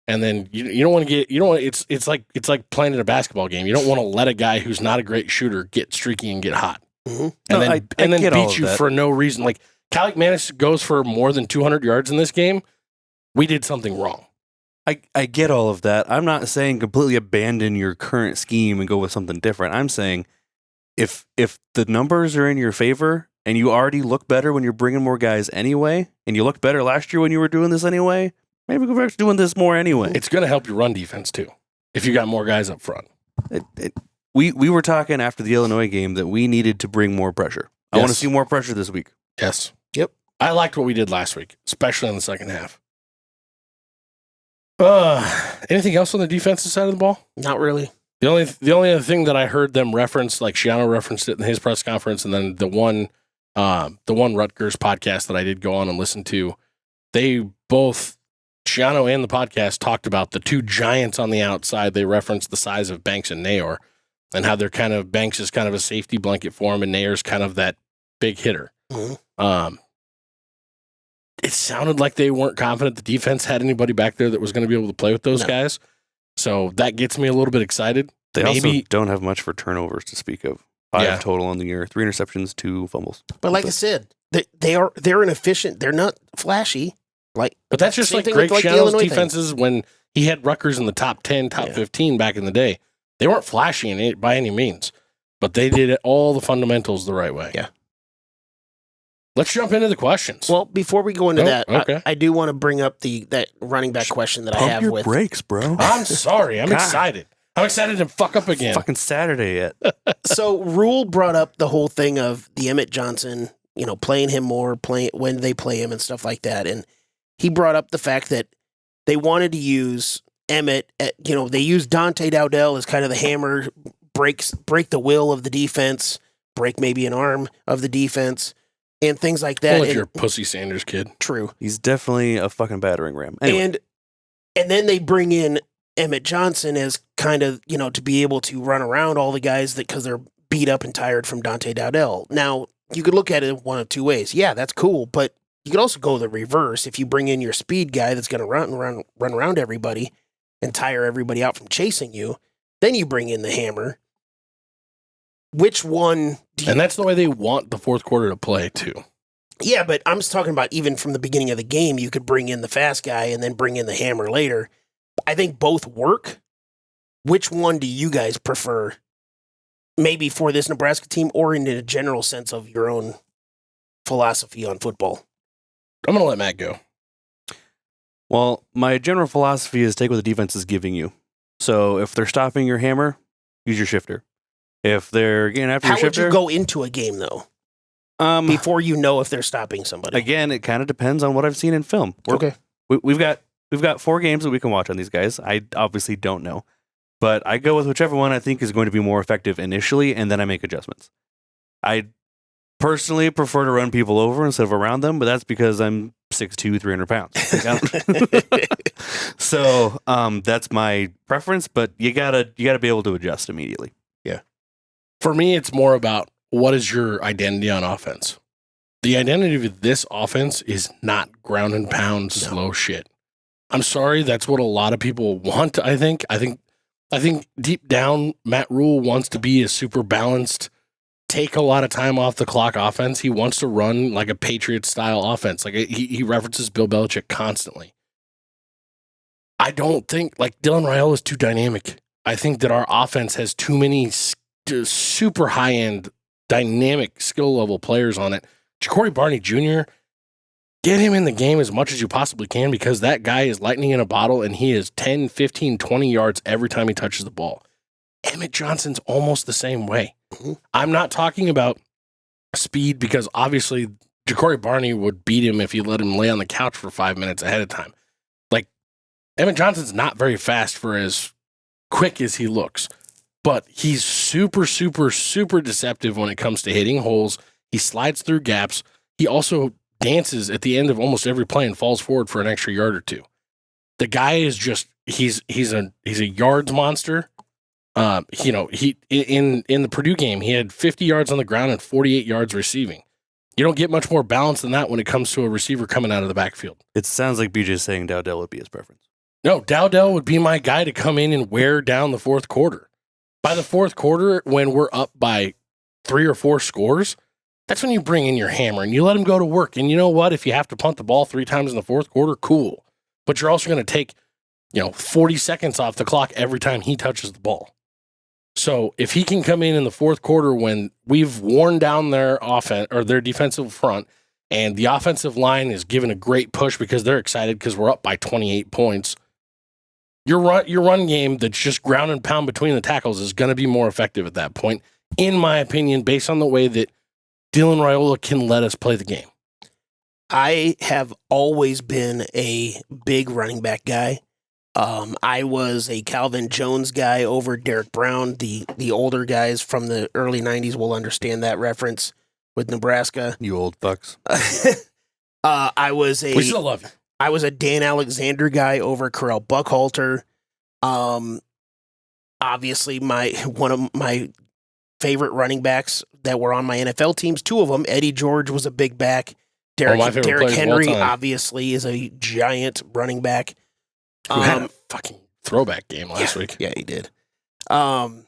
And then you don't want to it's like playing in a basketball game. You don't want to let a guy who's not a great shooter get streaky and get hot. Mm-hmm. And then beat you for no reason. Like Kalik-Manis goes for more than 200 yards in this game. We did something wrong. I get all of that. I'm not saying completely abandon your current scheme and go with something different. I'm saying if the numbers are in your favor and you already look better when you're bringing more guys anyway, and you looked better last year when you were doing this anyway, maybe go back to doing this more anyway. It's going to help your run defense too if you got more guys up front. We were talking after the Illinois game that we needed to bring more pressure. I want to see more pressure this week. Yes. Yep. I liked what we did last week, especially in the second half. Anything else on the defensive side of the ball? Not really. The only other thing that I heard them reference, like Shiano referenced it in his press conference, and then the one Rutgers podcast that I did go on and listen to, they both, Shiano and the podcast, talked about the 2 giants on the outside. They referenced the size of Banks and Nayor, and how they're Banks is kind of a safety blanket for him, and Nayor's kind of that big hitter. Mm-hmm. It sounded like they weren't confident the defense had anybody back there that was going to be able to play with those guys. So that gets me a little bit excited. They also don't have much for turnovers to speak of. 5 total on the year, 3 interceptions, 2 fumbles. But like I said, they're inefficient. They're not flashy. But that's just like Greg Schiano's defenses when He had Rutgers in the top 10, top 15 back in the day. They weren't flashy in it by any means, but they did all the fundamentals the right way. Yeah. Let's jump into the questions. Well, before we go into that, okay. I do want to bring up that running back question that I have with brakes, bro. I'm sorry. I'm God. excited. I'm excited to fuck up again. Fucking Saturday yet. So Rhule brought up the whole thing of the Emmett Johnson, playing him more, when they play him and stuff like that. And he brought up the fact that they wanted to use Emmett, they used Dante Dowdell as kind of the hammer, break the will of the defense, break maybe an arm of the defense, and things like that. Well, if you're a Pussy Sanders kid. True. He's definitely a fucking battering ram. Anyway. And then they bring in Emmett Johnson as kind of, to be able to run around all the guys because they're beat up and tired from Dante Dowdell. Now, you could look at it one of two ways. Yeah, that's cool, but you could also go the reverse. If you bring in your speed guy that's going to run around everybody and tire everybody out from chasing you, then you bring in the hammer. Which one do you... And that's the way they want the fourth quarter to play, too. Yeah, but I'm just talking about even from the beginning of the game, you could bring in the fast guy and then bring in the hammer later. I think both work. Which one do you guys prefer? Maybe for this Nebraska team or in a general sense of your own philosophy on football? I'm going to let Matt go. Well, my general philosophy is take what the defense is giving you. So if they're stopping your hammer, use your shifter. If they're getting after your shifter... How would you go into a game, though? Before you know if they're stopping somebody? Again, it kind of depends on what I've seen in film. Okay. We've got 4 games that we can watch on these guys. I obviously don't know. But I go with whichever one I think is going to be more effective initially, and then I make adjustments. I personally prefer to run people over instead of around them, but that's because I'm 6'2", 300 pounds. So that's my preference, but you gotta be able to adjust immediately. Yeah. For me, it's more about what is your identity on offense. The identity of this offense is not ground and pound slow shit. I'm sorry, that's what a lot of people want, I think. I think deep down, Matt Rhule wants to be a super balanced, take a lot of time off the clock offense. He wants to run like a Patriot-style offense. Like he references Bill Belichick constantly. I don't think, Dylan Raiola is too dynamic. I think that our offense has too many super high-end, dynamic skill-level players on it. Ja'Cory Barney Jr., get him in the game as much as you possibly can because that guy is lightning in a bottle and he is 10, 15, 20 yards every time he touches the ball. Emmett Johnson's almost the same way. Mm-hmm. I'm not talking about speed because obviously Ja'Cory Barney would beat him if you let him lay on the couch for 5 minutes ahead of time. Emmett Johnson's not very fast for as quick as he looks, but he's super, super, super deceptive when it comes to hitting holes. He slides through gaps. He also dances at the end of almost every play and falls forward for an extra yard or two. The guy is just he's a yards monster. He in the Purdue game, he had 50 yards on the ground and 48 yards receiving. You don't get much more balance than that when it comes to a receiver coming out of the backfield. It sounds like BJ's saying Dowdell would be his preference. No, Dowdell would be my guy to come in and wear down the fourth quarter. By the fourth quarter, when we're up by 3 or 4 scores, that's when you bring in your hammer and you let him go to work. And you know what? If you have to punt the ball 3 times in the fourth quarter, cool. But you're also going to take, 40 seconds off the clock every time he touches the ball. So if he can come in the fourth quarter when we've worn down their offense or their defensive front and the offensive line is given a great push because they're excited because we're up by 28 points, your run game that's just ground and pound between the tackles is going to be more effective at that point, in my opinion, based on the way that Dylan Raiola can let us play the game. I have always been a big running back guy. I was a Calvin Jones guy over Derek Brown. The older guys from the early 90s will understand that reference with Nebraska. You old fucks. We still love you. I was a Dan Alexander guy over Corral Buckhalter. Obviously, one of my favorite running backs that were on my NFL teams, 2 of them, Eddie George was a big back. Derek Henry, obviously, is a giant running back. Who had a fucking throwback game last week. Yeah, he did. So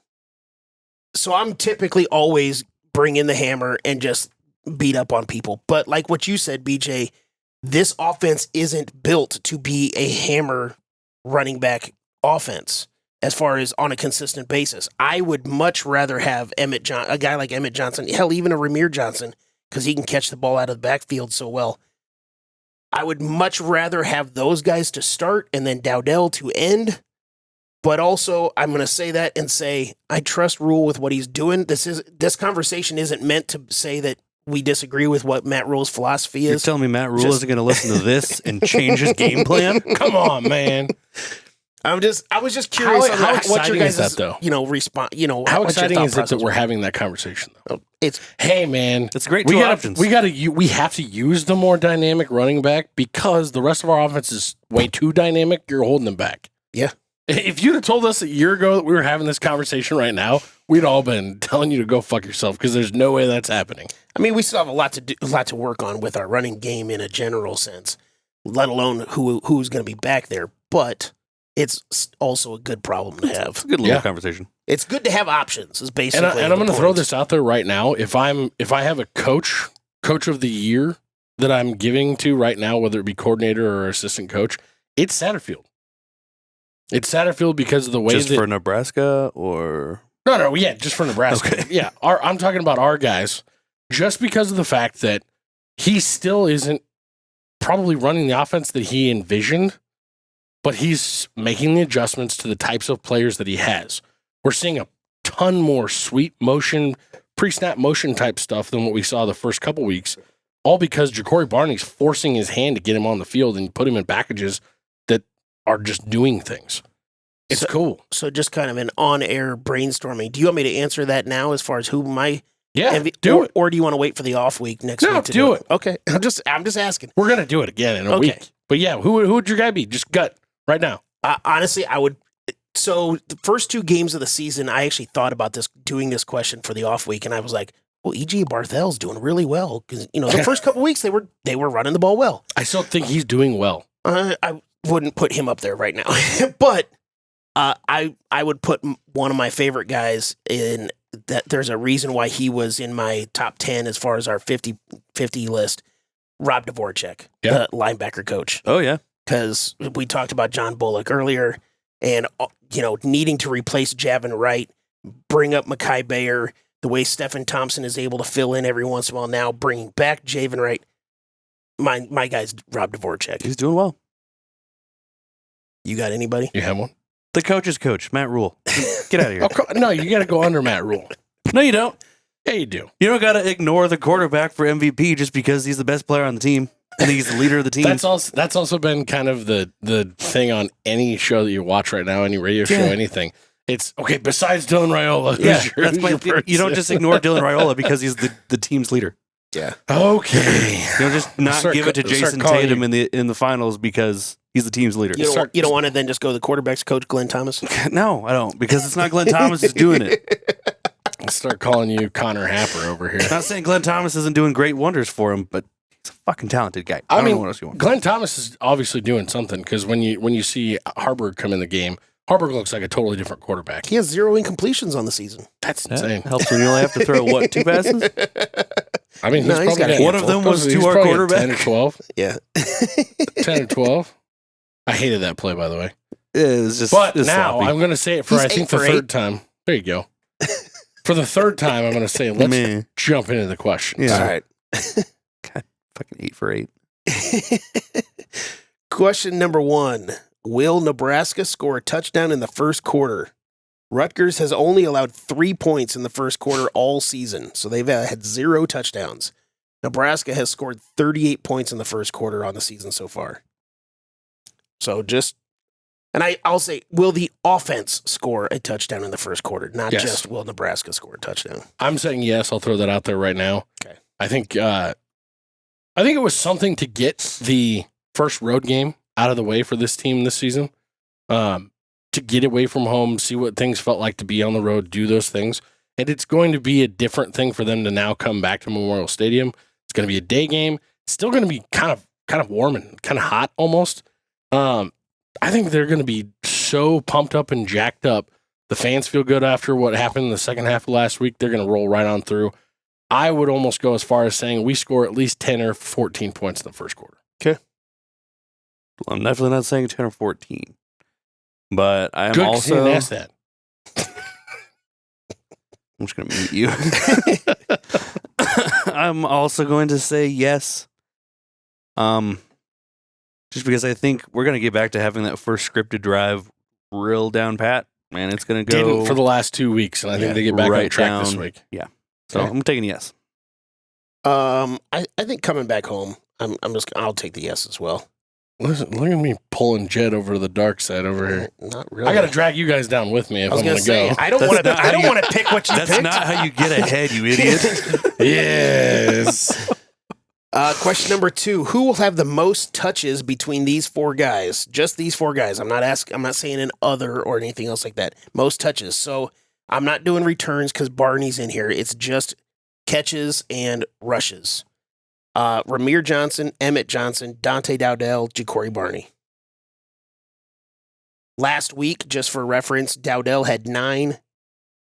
I'm typically always bring in the hammer and just beat up on people. But like what you said, BJ, this offense isn't built to be a hammer running back offense as far as on a consistent basis. I would much rather have a guy like Emmett Johnson, hell, even a Ramir Johnson, because he can catch the ball out of the backfield so well. I would much rather have those guys to start and then Dowdell to end. But also, I'm going to say that and say I trust Rhule with what he's doing. This conversation isn't meant to say that we disagree with what Matt Rhule's philosophy is. You're telling me Matt Rhule isn't going to listen to this and change his game plan? Come on, man. I was just curious How on what your exciting guys' is that, though? Response. How what's your exciting thought is it that process? we're having that conversation, though? It's Man, It's great. we Two gotta, options. we have to use the more dynamic running back because the rest of our offense is way too dynamic. You're holding them back. Yeah. If you'd have told us a year ago that we were having this conversation right now, we'd all been telling you to go fuck yourself because there's no way that's happening. I mean, we still have a lot to work on with our running game in a general sense, let alone who's going to be back there. But it's also a good problem to have. It's a good little conversation. It's good to have options. Is basically. And I'm going to throw this out there right now. If I have a coach of the year that I'm giving to right now, whether it be coordinator or assistant coach, it's Satterfield. It's Satterfield because of the way Just for Nebraska or just for Nebraska. Okay. Yeah, I'm talking about our guys. Just because of the fact that he still isn't probably running the offense that he envisioned, but he's making the adjustments to the types of players that he has. We're seeing a ton more sweet motion, pre-snap motion type stuff than what we saw the first couple weeks, all because Ja'Cory Barney's forcing his hand to get him on the field and put him in packages that are just doing things. It's cool. So just kind of an on-air brainstorming. Do you want me to answer that now as far as who my do it. Or do you want to wait for the off week next week to do it. Okay. I'm just asking. We're gonna do it again in a week. But yeah, who would your guy be? Just gut right now. Honestly, I would. So the first two games of the season, I actually thought about doing this question for the off week, and I was like, well, E.G. Barthel's doing really well because the first couple weeks they were running the ball well. I still think he's doing well. I wouldn't put him up there right now, but I would put one of my favorite guys in that. There's a reason why he was in my top 10 as far as our 50 list. Rob Dvorak, the linebacker coach. Oh yeah, because we talked about John Bullock earlier, and needing to replace Javin Wright, bring up Mekhi Bayer, the way Stephen Thompson is able to fill in every once in a while now, bringing back Javin Wright. My guy's Rob Dvorak. he's doing well. You got anybody? You have one? The coach's coach, Matt Rhule. Get out of here. No, you got to go under Matt Rhule. No, you don't. Yeah, you do. You don't got to ignore the quarterback for MVP just because he's the best player on the team and he's the leader of the team. That's also been kind of the thing on any show that you watch right now, any radio show, anything. It's okay. Besides Dylan Raiola, you don't just ignore Dylan Raiola because he's the team's leader. Yeah. Okay. You don't just not give it to Jason Tatum in the finals because he's the team's leader. You don't want to then just go the quarterback's coach, Glenn Thomas? No, I don't, because it's not Glenn Thomas who's doing it. I'll start calling you Connor Happer over here. Not saying Glenn Thomas isn't doing great wonders for him, but he's a fucking talented guy. I don't know what else you want. Glenn Thomas is obviously doing something because when you see Harburg come in the game, Harburg looks like a totally different quarterback. He has 0 incompletions on the season. That's insane. Helps when you only have to throw 2 passes. I mean, No, he's got a one of them was to our quarterback. 10 or 12. Yeah. 10 or 12. I hated that play, by the way. It was just. But it's now sloppy. I'm going to say it for, I think, the third time. There you go. For the third time, I'm going to say, let's jump into the questions. Yeah. All right. God, fucking 8 for 8. Question number 1. Will Nebraska score a touchdown in the first quarter? Rutgers has only allowed 3 points in the first quarter all season, so they've had 0 touchdowns. Nebraska has scored 38 points in the first quarter on the season so far. So I'll say, will the offense score a touchdown in the first quarter? Not just will Nebraska score a touchdown. I'm saying yes. I'll throw that out there right now. Okay. I think it was something to get the first road game out of the way for this team this season. To get away from home, see what things felt like to be on the road, do those things. And it's going to be a different thing for them to now come back to Memorial Stadium. It's going to be a day game. It's still going to be kind of warm and kind of hot almost. I think they're going to be so pumped up and jacked up. The fans feel good after what happened in the second half of last week. They're going to roll right on through. I would almost go as far as saying we score at least 10 or 14 points in the first quarter. Okay. I'm definitely not saying 10 or 14. But I'm Good, 'cause you also. didn't ask that. I'm just going to mute you. I'm also going to say yes. Just because I think we're going to get back to having that first scripted drive real down pat. Man, it's going to go. Didn't for the last 2 weeks, and I think they get back on right track this down. week. Yeah. So Okay. I'm taking yes. I think coming back home, I'll take the yes as well. Listen, look at me pulling Jed over to the dark side over here. Not really. I got to drag you guys down with me if I was I'm gonna going to say go. I don't That's want to. not how I don't you- want to pick what you That's picked. not how you get ahead, you idiot. Yes. Question number 2: Who will have the most touches between these 4 guys? Just these 4 guys. I'm not saying an other or anything else like that. Most touches. So I'm not doing returns because Barney's in here. It's just catches and rushes. Ramir Johnson, Emmett Johnson, Dante Dowdell, Ja'Cory Barney. Last week, just for reference, Dowdell had 9,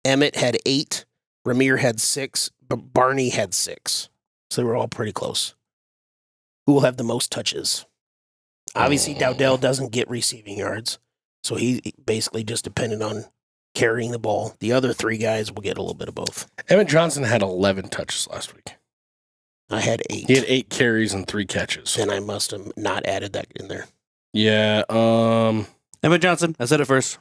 Emmett had 8, Ramir had 6, but Barney had 6. So they were all pretty close. Who will have the most touches? Obviously, Dowdell doesn't get receiving yards, so he basically just depended on carrying the ball. The other 3 guys will get a little bit of both. Emmett Johnson had 11 touches last week. I had 8. He had 8 carries and 3 catches. And I must have not added that in there. Yeah. Emmett Johnson. I said it first.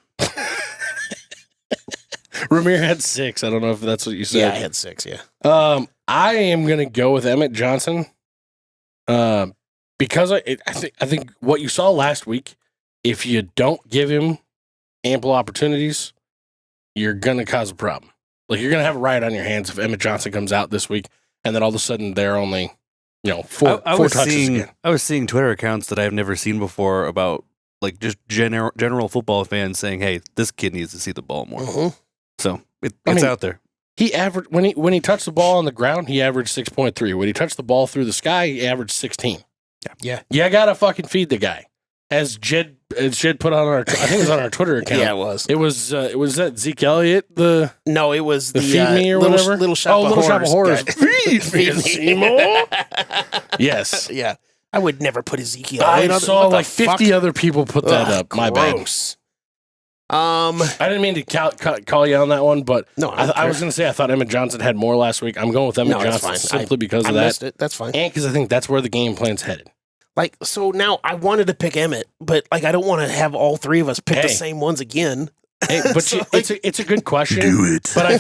Ramir had 6. I don't know if that's what you said. Yeah, I had 6, yeah. I am going to go with Emmett Johnson. Because I think what you saw last week, if you don't give him ample opportunities, you're going to cause a problem. Like, you're going to have a riot on your hands if Emmett Johnson comes out this week and then all of a sudden they're only, 4 touches again. I was seeing Twitter accounts that I've never seen before about like just general football fans saying, "Hey, this kid needs to see the ball more." Mhm. So it's I mean, out there. He averaged when he touched the ball on the ground, he averaged 6.3. When he touched the ball through the sky, he averaged 16. Yeah. You gotta fucking feed the guy. As Jed put on our, I think it was on our Twitter account. Yeah, it was. It was that Zeke Elliott, No, it was the feed me or little, whatever. Little Shop of Little Shop of Horrors. Horrors. Feed me, Seymour. Yes. Yeah. I would never put Ezekiel. I What saw the like 50 fuck? other people put that Ugh, up. My bad. gross. I didn't mean to call you on that one, but No, I don't I was care. going to say I thought Emmett Johnson had more last week. I'm going with Emmett No, that's Johnson fine. simply because I of that, missed it. That's fine. and because I think that's where the game plan's headed. Like, so now I wanted to pick Emmett, but like I don't want to have all 3 of us pick the Hey. same ones again. Hey, but So, it's a good question. Do it. But I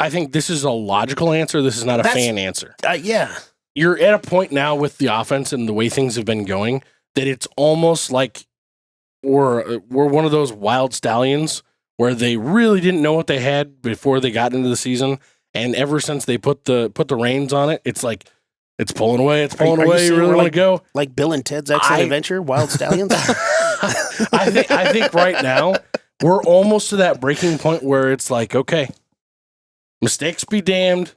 think this is a logical answer. This is not a That's- fan answer. Yeah. You're at a point now with the offense and the way things have been going that it's almost like we're one of those wild stallions where they really didn't know what they had before they got into the season, and ever since they put the reins on it, it's like it's pulling away. It's pulling Are you away. You saying really we're want to go? Like Bill and Ted's Excellent Adventure, Wild Stallions. I think right now we're almost to that breaking point where it's like, okay, mistakes be damned.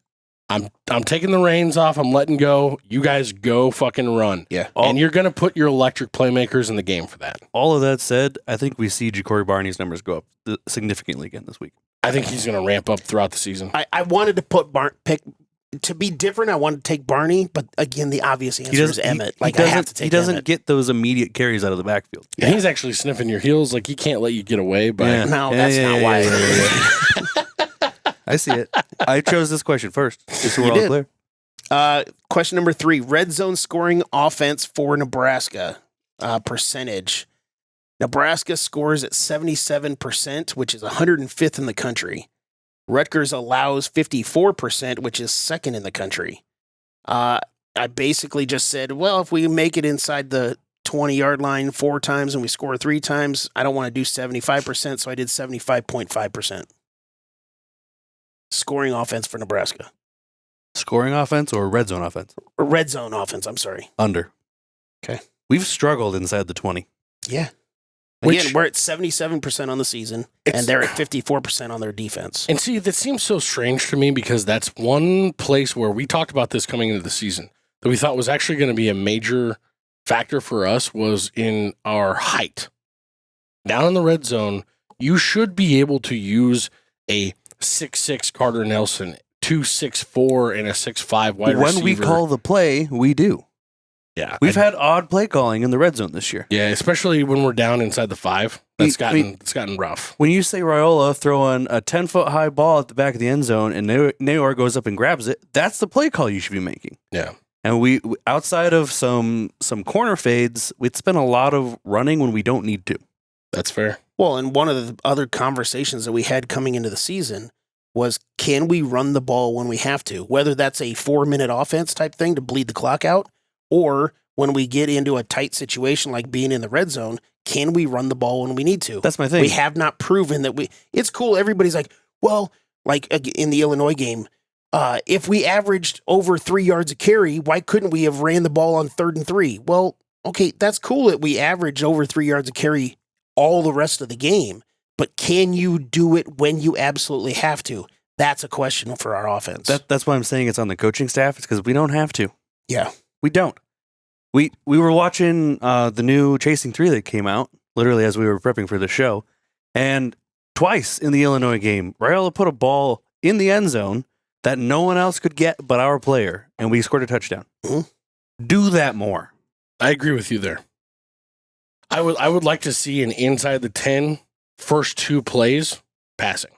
I'm taking the reins off. I'm letting go. You guys go fucking run. Yeah. And you're gonna put your electric playmakers in the game for that. All of that said, I think we see Ja'Cory Barney's numbers go up significantly again this week. I think he's gonna ramp up throughout the season. I wanted to put pick to be different. I wanted to take Barney, but again, the obvious answer is Emmett. Like I have to take he doesn't Emmett. get those immediate carries out of the backfield. And he's actually sniffing your heels like he can't let you get away. But Yeah. No, that's not why. I see it. I chose this question first, just so we're You all did. clear. Question number 3: red zone scoring offense for Nebraska percentage. Nebraska scores at 77%, which is 105th in the country. Rutgers allows 54%, which is 2nd in the country. I basically just said, well, if we make it inside the 20-yard line 4 times and we score 3 times, I don't want to do 75%, so I did 75.5%. Scoring offense for Nebraska. Scoring offense or red zone offense? Or red zone offense, I'm sorry. Under. Okay. We've struggled inside the 20. Yeah. Which- Again, we're at 77% on the season, and they're at 54% on their defense. And see, that seems so strange to me because that's one place where we talked about this coming into the season that we thought was actually going to be a major factor for us was in our height. Down in the red zone, you should be able to use a 6'6" Carter Nelson, 2 6'4", and a 6'5" wide receiver. When we call the play, we do. Yeah. We've had odd play calling in the red zone this year. Yeah, especially when we're down inside the 5. It's gotten rough. When you say Raiola throwing a 10-foot high ball at the back of the end zone and Nayor goes up and grabs it, that's the play call you should be making. Yeah. And we outside of some corner fades, we'd spend a lot of running when we don't need to. That's fair. Well, and one of the other conversations that we had coming into the season was, can we run the ball when we have to? Whether that's a 4-minute offense type thing to bleed the clock out, or when we get into a tight situation like being in the red zone, can we run the ball when we need to? That's my thing. We have not proven that it's cool. Everybody's like, well, like in the Illinois game, if we averaged over 3 yards a carry, why couldn't we have ran the ball on 3rd and 3? Well, okay, that's cool that we average over 3 yards a carry all the rest of the game, but can you do it when you absolutely have to? That's a question for our offense. That's why I'm saying it's on the coaching staff. It's because we don't have to. Yeah. We don't. We were watching the new Chasing 3 that came out, literally as we were prepping for the show, and twice in the Illinois game, Raiola put a ball in the end zone that no one else could get but our player, and we scored a touchdown. Mm-hmm. Do that more. I agree with you there. I would like to see an inside the 10 first 2 plays passing.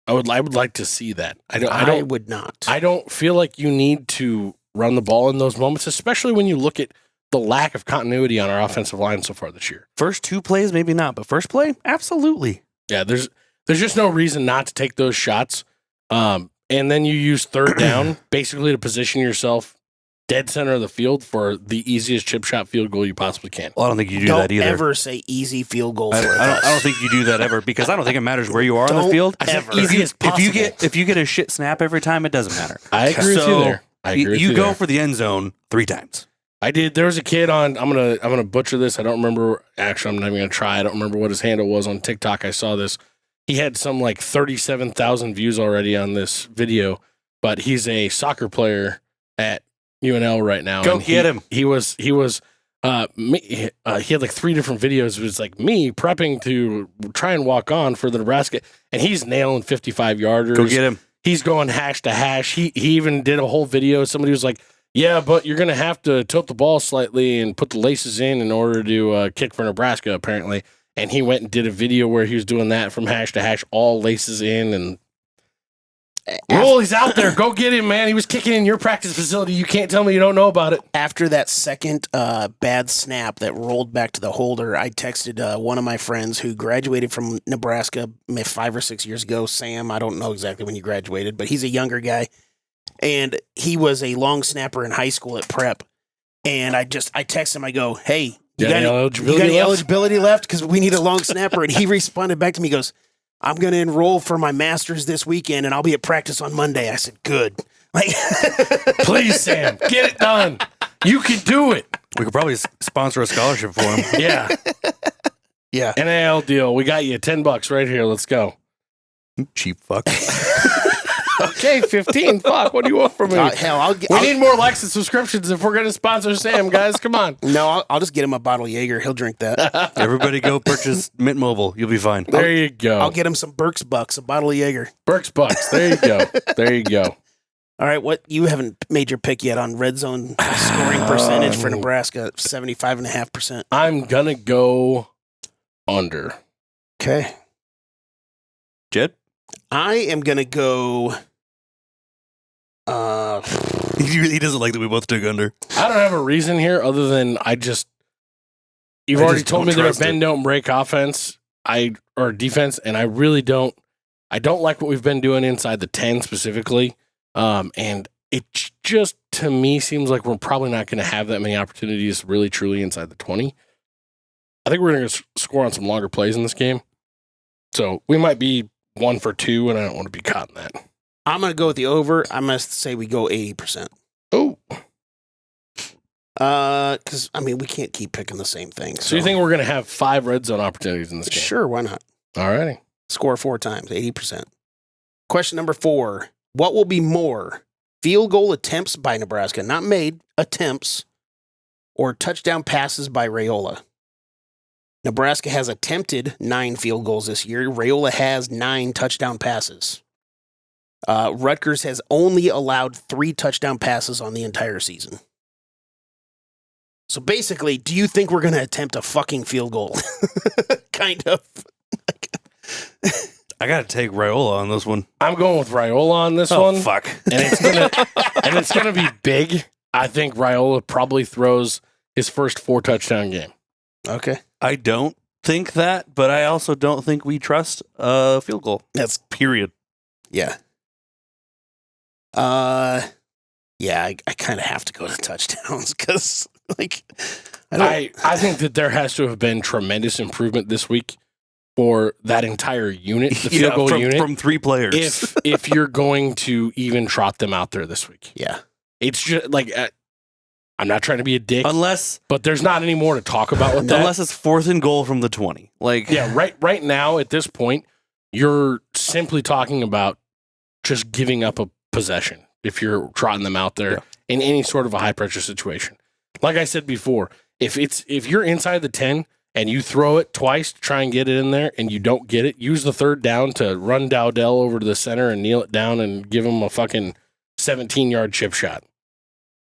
I would like to see that. I would not. I don't feel like you need to run the ball in those moments, especially when you look at the lack of continuity on our offensive line so far this year. First 2 plays, maybe not, but first play, absolutely. Yeah, there's just no reason not to take those shots. And then you use 3rd down basically to position yourself dead center of the field for the easiest chip shot field goal you possibly can. Well, I don't think you do that either. Don't ever say easy field goal. I don't think you do that ever, because I don't think it matters where you are on the field. Ever. If you get a shit snap every time, it doesn't matter. I agree with you there. You go for the end zone 3 times. I did. There was a kid on. I'm gonna butcher this. I don't remember. Actually, I'm not even gonna try. I don't remember what his handle was on TikTok. I saw this. He had some like 37,000 views already on this video, but he's a soccer player at UNL right now. Go get him. He had like 3 different videos. It was like me prepping to try and walk on for the Nebraska, and he's nailing 55-yarders. Go get him. He's going hash to hash. He even did a whole video. Somebody was like, yeah, but you're going to have to tilt the ball slightly and put the laces in order to kick for Nebraska, apparently. And he went and did a video where he was doing that from hash to hash, all laces in. And Rhule, he's out there. Go get him, man. He was kicking in your practice facility. You can't tell me you don't know about it. After that second bad snap that rolled back to the holder, I texted one of my friends who graduated from Nebraska 5 or 6 years ago. Sam, I don't know exactly when you graduated, but he's a younger guy. And he was a long snapper in high school at prep. And I text him, I go, hey, you got any eligibility left? Because we need a long snapper. And he responded back to me, he goes, I'm going to enroll for my master's this weekend, and I'll be at practice on Monday. I said, good. Like, please, Sam, get it done. You can do it. We could probably sponsor a scholarship for him. Yeah. Yeah. NIL deal. We got you $10 right here. Let's go. Cheap fuck. Okay, 15. Fuck, what do you want from me? Hell, we need more likes and subscriptions if we're going to sponsor Sam, guys. Come on. No, I'll just get him a bottle of Jaeger. He'll drink that. Everybody go purchase Mint Mobile. You'll be fine. There you go. I'll get him some Burke's Bucks, a bottle of Jaeger. Burke's Bucks. There you go. There you go. All right, what you haven't made your pick yet on red zone scoring percentage for Nebraska, 75.5%. I'm going to go under. Okay. Jed? I am going to go... He doesn't like that we both took under. I don't have a reason here other than you've already told me they're a bend don't break offense or defense, and I really don't like what we've been doing inside the 10 specifically. And it just to me seems like we're probably not going to have that many opportunities really truly inside the 20. I think we're going to score on some longer plays in this game. So we might be 1 for 2, and I don't want to be caught in that. I'm going to go with the over. I'm going to say we go 80%. Oh. Because, I mean, we can't keep picking the same thing. So you think we're going to have 5 red zone opportunities in this game? Sure, why not? All righty. Score 4 times, 80%. Question number 4. What will be more, field goal attempts by Nebraska, not made, attempts, or touchdown passes by Raiola? Nebraska has attempted 9 field goals this year. Raiola has 9 touchdown passes. Rutgers has only allowed 3 touchdown passes on the entire season. So basically, do you think we're going to attempt a fucking field goal? Kind of. I got to take Raiola on this one. I'm going with Raiola on this Oh, one. fuck. And it's gonna be big. I think Raiola probably throws his first 4-touchdown game. Okay. I don't think that, but I also don't think we trust a field goal. That's Period. yeah. Yeah, I kind of have to go to touchdowns because, like, I think that there has to have been tremendous improvement this week for that entire unit, the field goal unit, from 3 players. if you're going to even trot them out there this week. yeah. It's just like I'm not trying to be a dick, unless but there's not any more to talk about with that. unless it's 4th and goal from the 20. Like, Yeah, right now at this point, you're simply talking about just giving up a possession if you're trotting them out there in any sort of a high pressure situation. Like I said before, if you're inside the 10 and you throw it twice to try and get it in there and you don't get it, use the 3rd down to run Dowdell over to the center and kneel it down and give him a fucking 17-yard chip shot.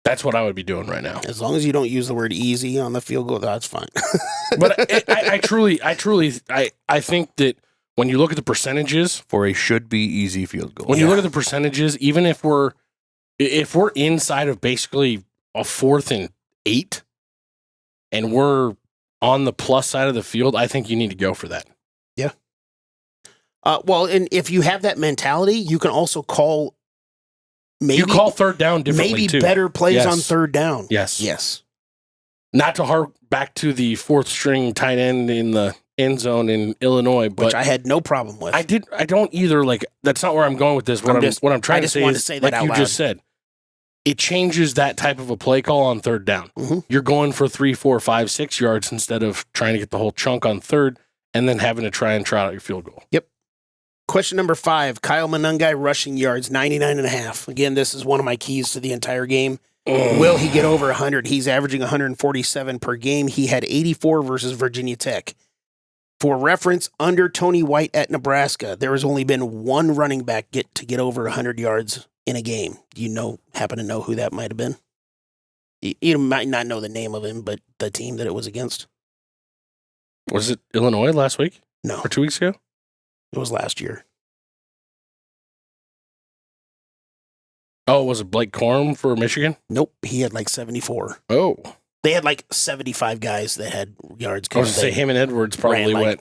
That's what I would be doing right now. As long as you don't use the word easy on the field goal, that's fine. But I truly think that when you look at the percentages, for a should be easy field goal. when you look at the percentages, even if we're inside of basically a 4th and 8 and we're on the plus side of the field, I think you need to go for that. Yeah. Well, and if you have that mentality, you can also call You call 3rd down differently maybe too. better plays Yes. on 3rd down. Yes. Yes. Not to hark back to the 4th string tight end in the end zone in Illinois, but Which I had no problem with. I don't either. Like, that's not where I'm going with this. What I'm trying to say wanted is, to say that like out you loud. just said, it changes that type of a play call on 3rd down. Mhm. You're going for 3, 4, 5, 6 yards instead of trying to get the whole chunk on 3rd and then having to try and trot out your field goal. Question number 5, Kyle Monungai rushing yards, 99.5. Again, this is one of my keys to the entire game. Will he get over 100? He's averaging 147 per game. He had 84 versus Virginia Tech. For reference, under Tony White at Nebraska, there has only been one running back get over 100 yards in a game. Do you happen to know who that might have been? You might not know the name of him, but the team that it was against. Was it Illinois last week No, or 2 weeks ago? it was last year. Oh, was it Blake Corum for Michigan? Nope, he had like 74. Oh, They had like 75 guys that had yards. I was going to say him and Edwards probably ran went.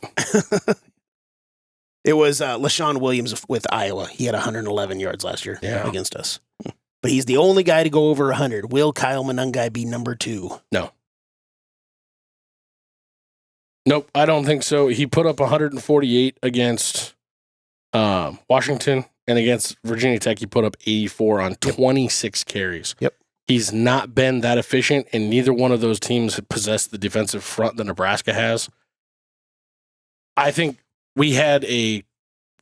It was LaShawn Williams with Iowa. He had 111 yards last year against us. But he's the only guy to go over 100. Will Kyle Monungai be number 2? No. Nope, I don't think so. He put up 148 against Washington, and against Virginia Tech, he put up 84 on 26 carries. Yep. He's not been that efficient, and neither one of those teams possess the defensive front that Nebraska has. I think we had a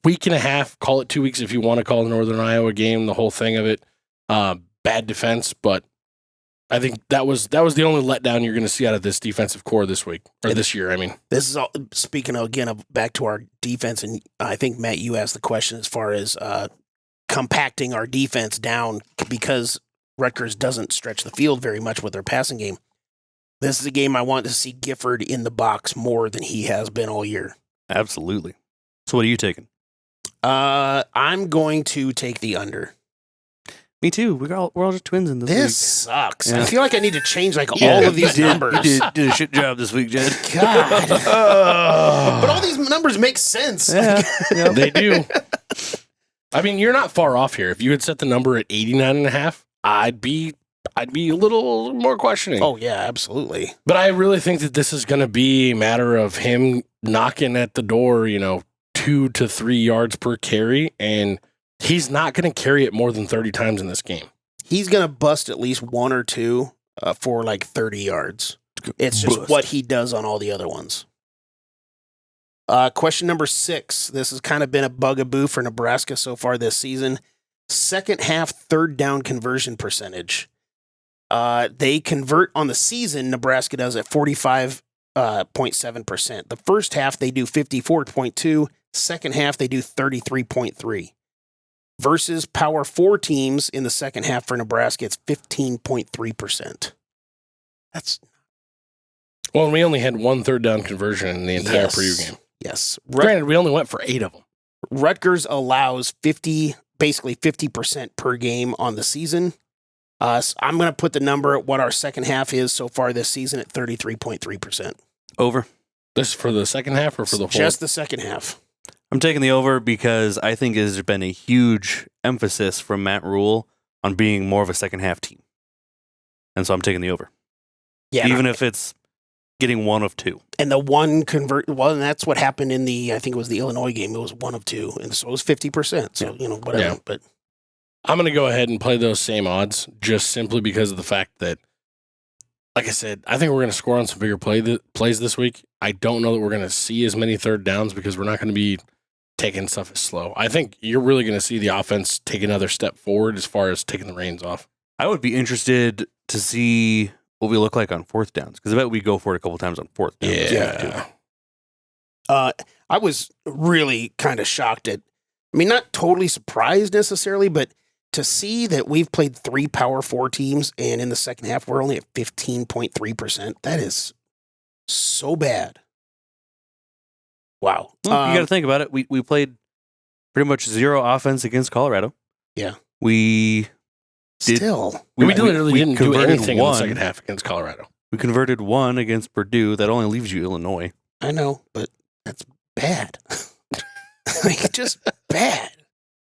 week and a half, call it 2 weeks if you want to call the Northern Iowa game, the whole thing of it, bad defense, but I think that was the only letdown you're going to see out of this defensive core this week, or this year, I mean. This is all, speaking of, again, back to our defense, and I think, Matt, you asked the question as far as compacting our defense down because Rutgers doesn't stretch the field very much with their passing game. This is a game I want to see Gifford in the box more than he has been all year. Absolutely. So what are you taking? I'm going to take the under. Me too. We're all just twins in this This week. sucks. Yeah. I feel like I need to change all of these numbers. You did a shit job this week, Jed. God. But all these numbers make sense. Yeah. They do. I mean, you're not far off here. If you had set the number at 89.5, I'd be a little more questioning. Oh, yeah, absolutely. But I really think that this is going to be a matter of him knocking at the door, 2 to 3 yards per carry, and he's not going to carry it more than 30 times in this game. He's going to bust at least one or two for like 30 yards. It's just Bust. what he does on all the other ones. Question number 6. This has kind of been a bugaboo for Nebraska so far this season. Second half third down conversion percentage. They convert on the season, Nebraska does at 45.7%. The first half, they do 54.2. Second half, they do 33.3. Versus Power 4 teams in the second half for Nebraska, it's 15.3%. That's Well, and we only had 1 third down conversion in the entire Purdue game. Yes. Granted, we only went for 8 of them. Rutgers allows basically 50% per game on the season. So I'm going to put the number at what our second half is so far this season at 33.3%. Over. This is for the second half or for the whole? Just the second half. I'm taking the over because I think there's been a huge emphasis from Matt Rhule on being more of a second half team. And so I'm taking the over. Yeah. Even if it's getting 1 of 2. And the one and that's what happened in I think it was the Illinois game. It was 1 of 2. And so it was 50%. So, whatever. Yeah. But I'm going to go ahead and play those same odds just simply because of the fact that, like I said, I think we're going to score on some bigger plays this week. I don't know that we're going to see as many third downs because we're not going to be taking stuff as slow. I think you're really going to see the offense take another step forward as far as taking the reins off. I would be interested to see what we look like on 4th downs because I bet we go for it a couple times on 4th downs. Yeah. I was really kind of shocked not totally surprised necessarily, but to see that we've played 3 Power 4 teams and in the second half we're only at 15.3%. That is so bad. Wow. Well, you got to think about it. We played pretty much 0 offense against Colorado. Yeah. We literally didn't do anything in the second half against Colorado. We converted 1 against Purdue. That only leaves you Illinois. I know, but that's bad. Just bad.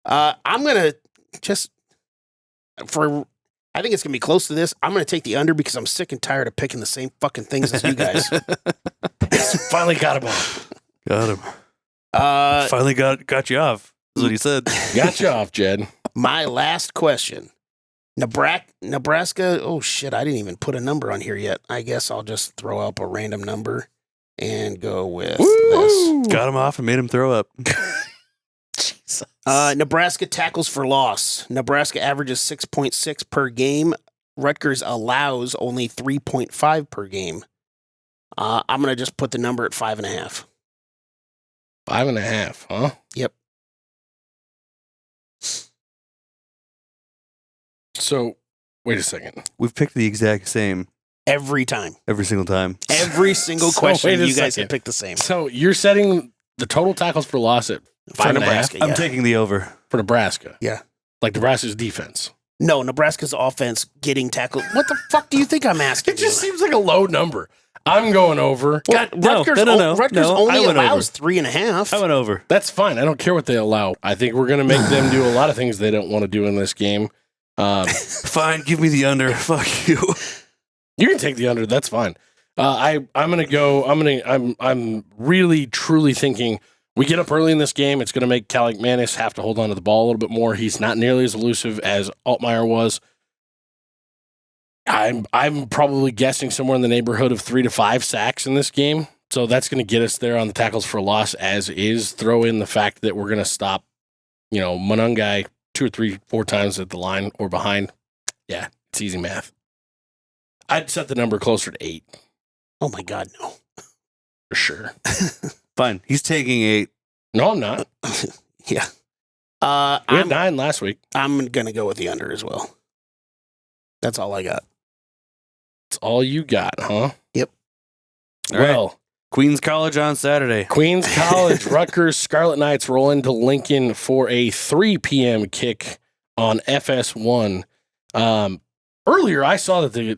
I'm going to I think it's going to be close to this. I'm going to take the under because I'm sick and tired of picking the same fucking things as you guys. Finally got him off. Got him. Finally got you off. That's what he said. Got you off, Jed. My last question. Nebraska. Oh, shit. I didn't even put a number on here yet. I guess I'll just throw up a random number and go with this. Got him off and made him throw up. Jesus. Nebraska tackles for loss. Nebraska averages 6.6 per game. Rutgers allows only 3.5 per game. I'm going to just put the number at 5.5. 5.5, huh? Yep. So, wait a second. We've picked the exact same Every time. every single time. Every single question, wait a you guys second. have picked the same. So, you're setting the total tackles for loss at For 5.5 Nebraska, yeah. I'm taking the over. for Nebraska. Yeah. Like Nebraska's defense. No, Nebraska's offense getting tackled. What the fuck do you think I'm asking It just you? seems like a low number. I'm going over. Well, Rutgers No, only I went allows over. 3.5. I went over. That's fine. I don't care what they allow. I think we're going to make them do a lot of things they don't want to do in this game. Fine, give me the under. Fuck you. You can take the under. That's fine. I'm going to go. I'm really truly thinking we get up early in this game. It's going to make Cal McManus have to hold on to the ball a little bit more. He's not nearly as elusive as Altmaier was. I'm probably guessing somewhere in the neighborhood of 3 to 5 sacks in this game. So that's going to get us there on the tackles for loss as is. Throw in the fact that we're going to stop, Monungai 2 or 3, 4 times at the line or behind. Yeah, it's easy math. I'd set the number closer to 8. Oh my God, no. For sure. Fine. He's taking 8. No, I'm not. Yeah. We had 9 last week. I'm going to go with the under as well. That's all I got. That's all you got, huh? Yep. All Well, Queens College on Saturday. Queens College, Rutgers, Scarlet Knights roll into Lincoln for a 3 p.m. kick on FS1. Earlier, I saw that the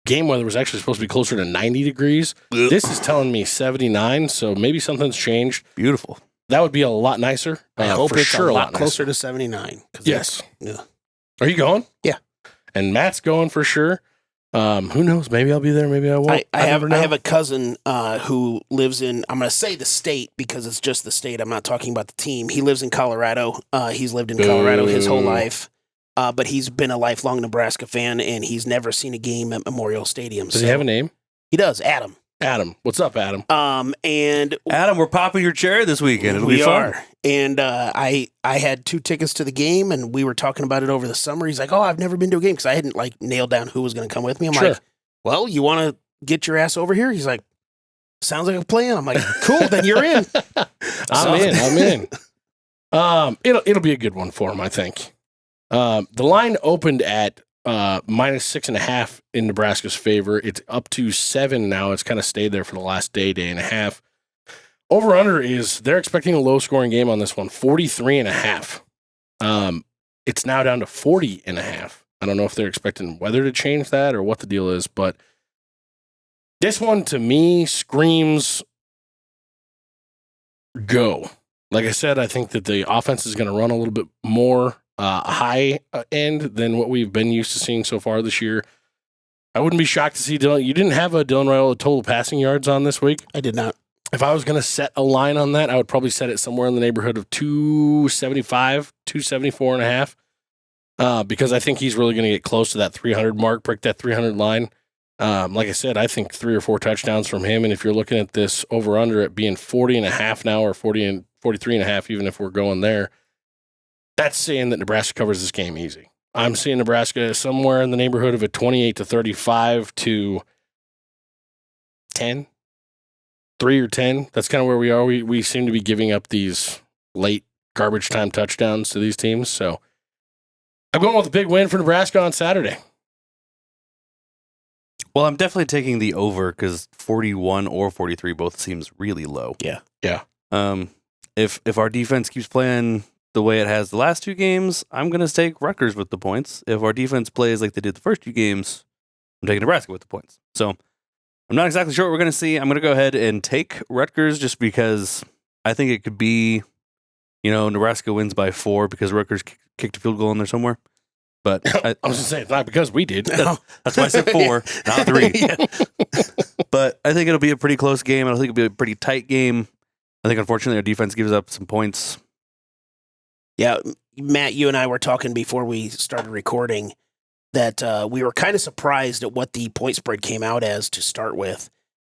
game weather was actually supposed to be closer to 90 degrees. This is telling me 79, so maybe something's changed. Beautiful. That would be a lot nicer. I hope for it's sure a lot nicer. closer to 79. Yes. Yeah. Are you going? Yeah. And Matt's going for sure. Who knows? Maybe I'll be there. Maybe I won't. I have a cousin who lives in, I'm going to say the state because it's just the state. I'm not talking about the team. He lives in Colorado. He's lived in Colorado his whole life. But he's been a lifelong Nebraska fan, and he's never seen a game at Memorial Stadium. Does he have a name? He does, Adam. Adam. What's up, Adam? And Adam, we're popping your cherry this weekend. It'll be fun. And I had 2 tickets to the game, and we were talking about it over the summer. He's like, "Oh, I've never been to a game," because I hadn't nailed down who was going to come with me. I'm Sure. like, "Well, you want to get your ass over here?" He's like, "Sounds like a plan." I'm like, "Cool, then you're in." I'm in. It'll be a good one for him, I think. The line opened at minus 6.5 in Nebraska's favor. It's up to 7 now. It's kind of stayed there for the last day and a half. Over under is they're expecting a low scoring game on this one, 43.5. It's now down to 40.5. I don't know if they're expecting weather to change that or what the deal is, but this one to me screams go. Like I said, I think that the offense is going to run a little bit more high end than what we've been used to seeing so far this year. I wouldn't be shocked to see Dylan. You didn't have a Dylan Raiola total passing yards on this week. I did not. If I was going to set a line on that, I would probably set it somewhere in the neighborhood of 275, 274.5, because I think he's really going to get close to that 300 mark, break that 300 line. Like I said, I think 3 or 4 touchdowns from him. And if you're looking at this over under it being 40.5 now or 43.5, even if we're going there, that's saying that Nebraska covers this game easy. I'm seeing Nebraska somewhere in the neighborhood of a 28 to 35 to 10. 3 or 10. That's kind of where we are. We seem to be giving up these late garbage time touchdowns to these teams. So I'm going with a big win for Nebraska on Saturday. Well, I'm definitely taking the over because 41 or 43 both seems really low. Yeah. Yeah. If our defense keeps playing the way it has the last 2 games, I'm going to take Rutgers with the points. If our defense plays like they did the first 2 games, I'm taking Nebraska with the points. So I'm not exactly sure what we're going to see. I'm going to go ahead and take Rutgers just because I think it could be, Nebraska wins by 4 because Rutgers kicked a field goal in there somewhere. But I was going to say, it's not because we did. That's why I said 4, not 3. Yeah. But I think it'll be a pretty close game. I think it'll be a pretty tight game. I think, unfortunately, our defense gives up some points. Yeah, Matt, you and I were talking before we started recording that we were kind of surprised at what the point spread came out as to start with.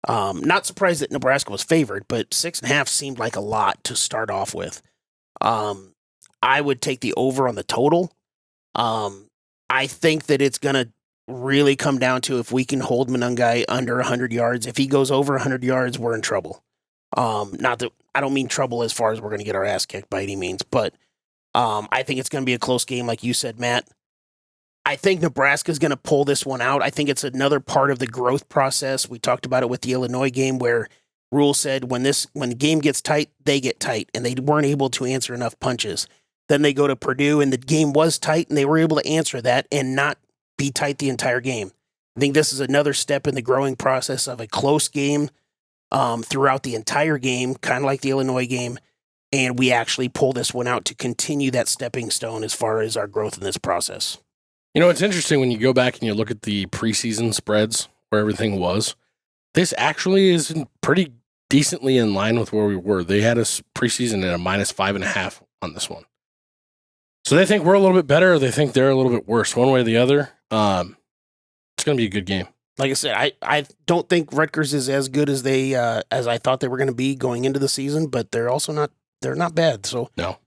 Not surprised that Nebraska was favored, but 6.5 seemed like a lot to start off with. I would take the over on the total. I think that it's going to really come down to if we can hold Monangai under 100 yards. If he goes over 100 yards, we're in trouble. Not that I don't mean trouble as far as we're going to get our ass kicked by any means, but I think it's going to be a close game, like you said, Matt. I think Nebraska's going to pull this one out. I think it's another part of the growth process. We talked about it with the Illinois game where Rhule said when the game gets tight, they get tight, and they weren't able to answer enough punches. Then they go to Purdue, and the game was tight, and they were able to answer that and not be tight the entire game. I think this is another step in the growing process of a close game throughout the entire game, kind of like the Illinois game, and we actually pull this one out to continue that stepping stone as far as our growth in this process. It's interesting when you go back and you look at the preseason spreads where everything was. This actually is pretty decently in line with where we were. They had us preseason at a minus 5.5 on this one. So they think we're a little bit better, or they think they're a little bit worse. One way or the other, it's going to be a good game. Like I said, I don't think Rutgers is as good as as I thought they were going to be going into the season, but they're also not bad. So no,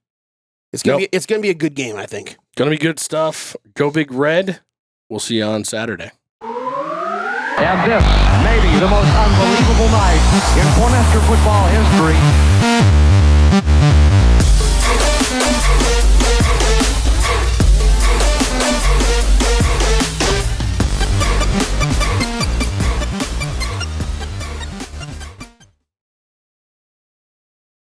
it's gonna be a good game. I think going to be good stuff. Go Big Red. We'll see you on Saturday. And this may be the most unbelievable night in Cornhusker football history.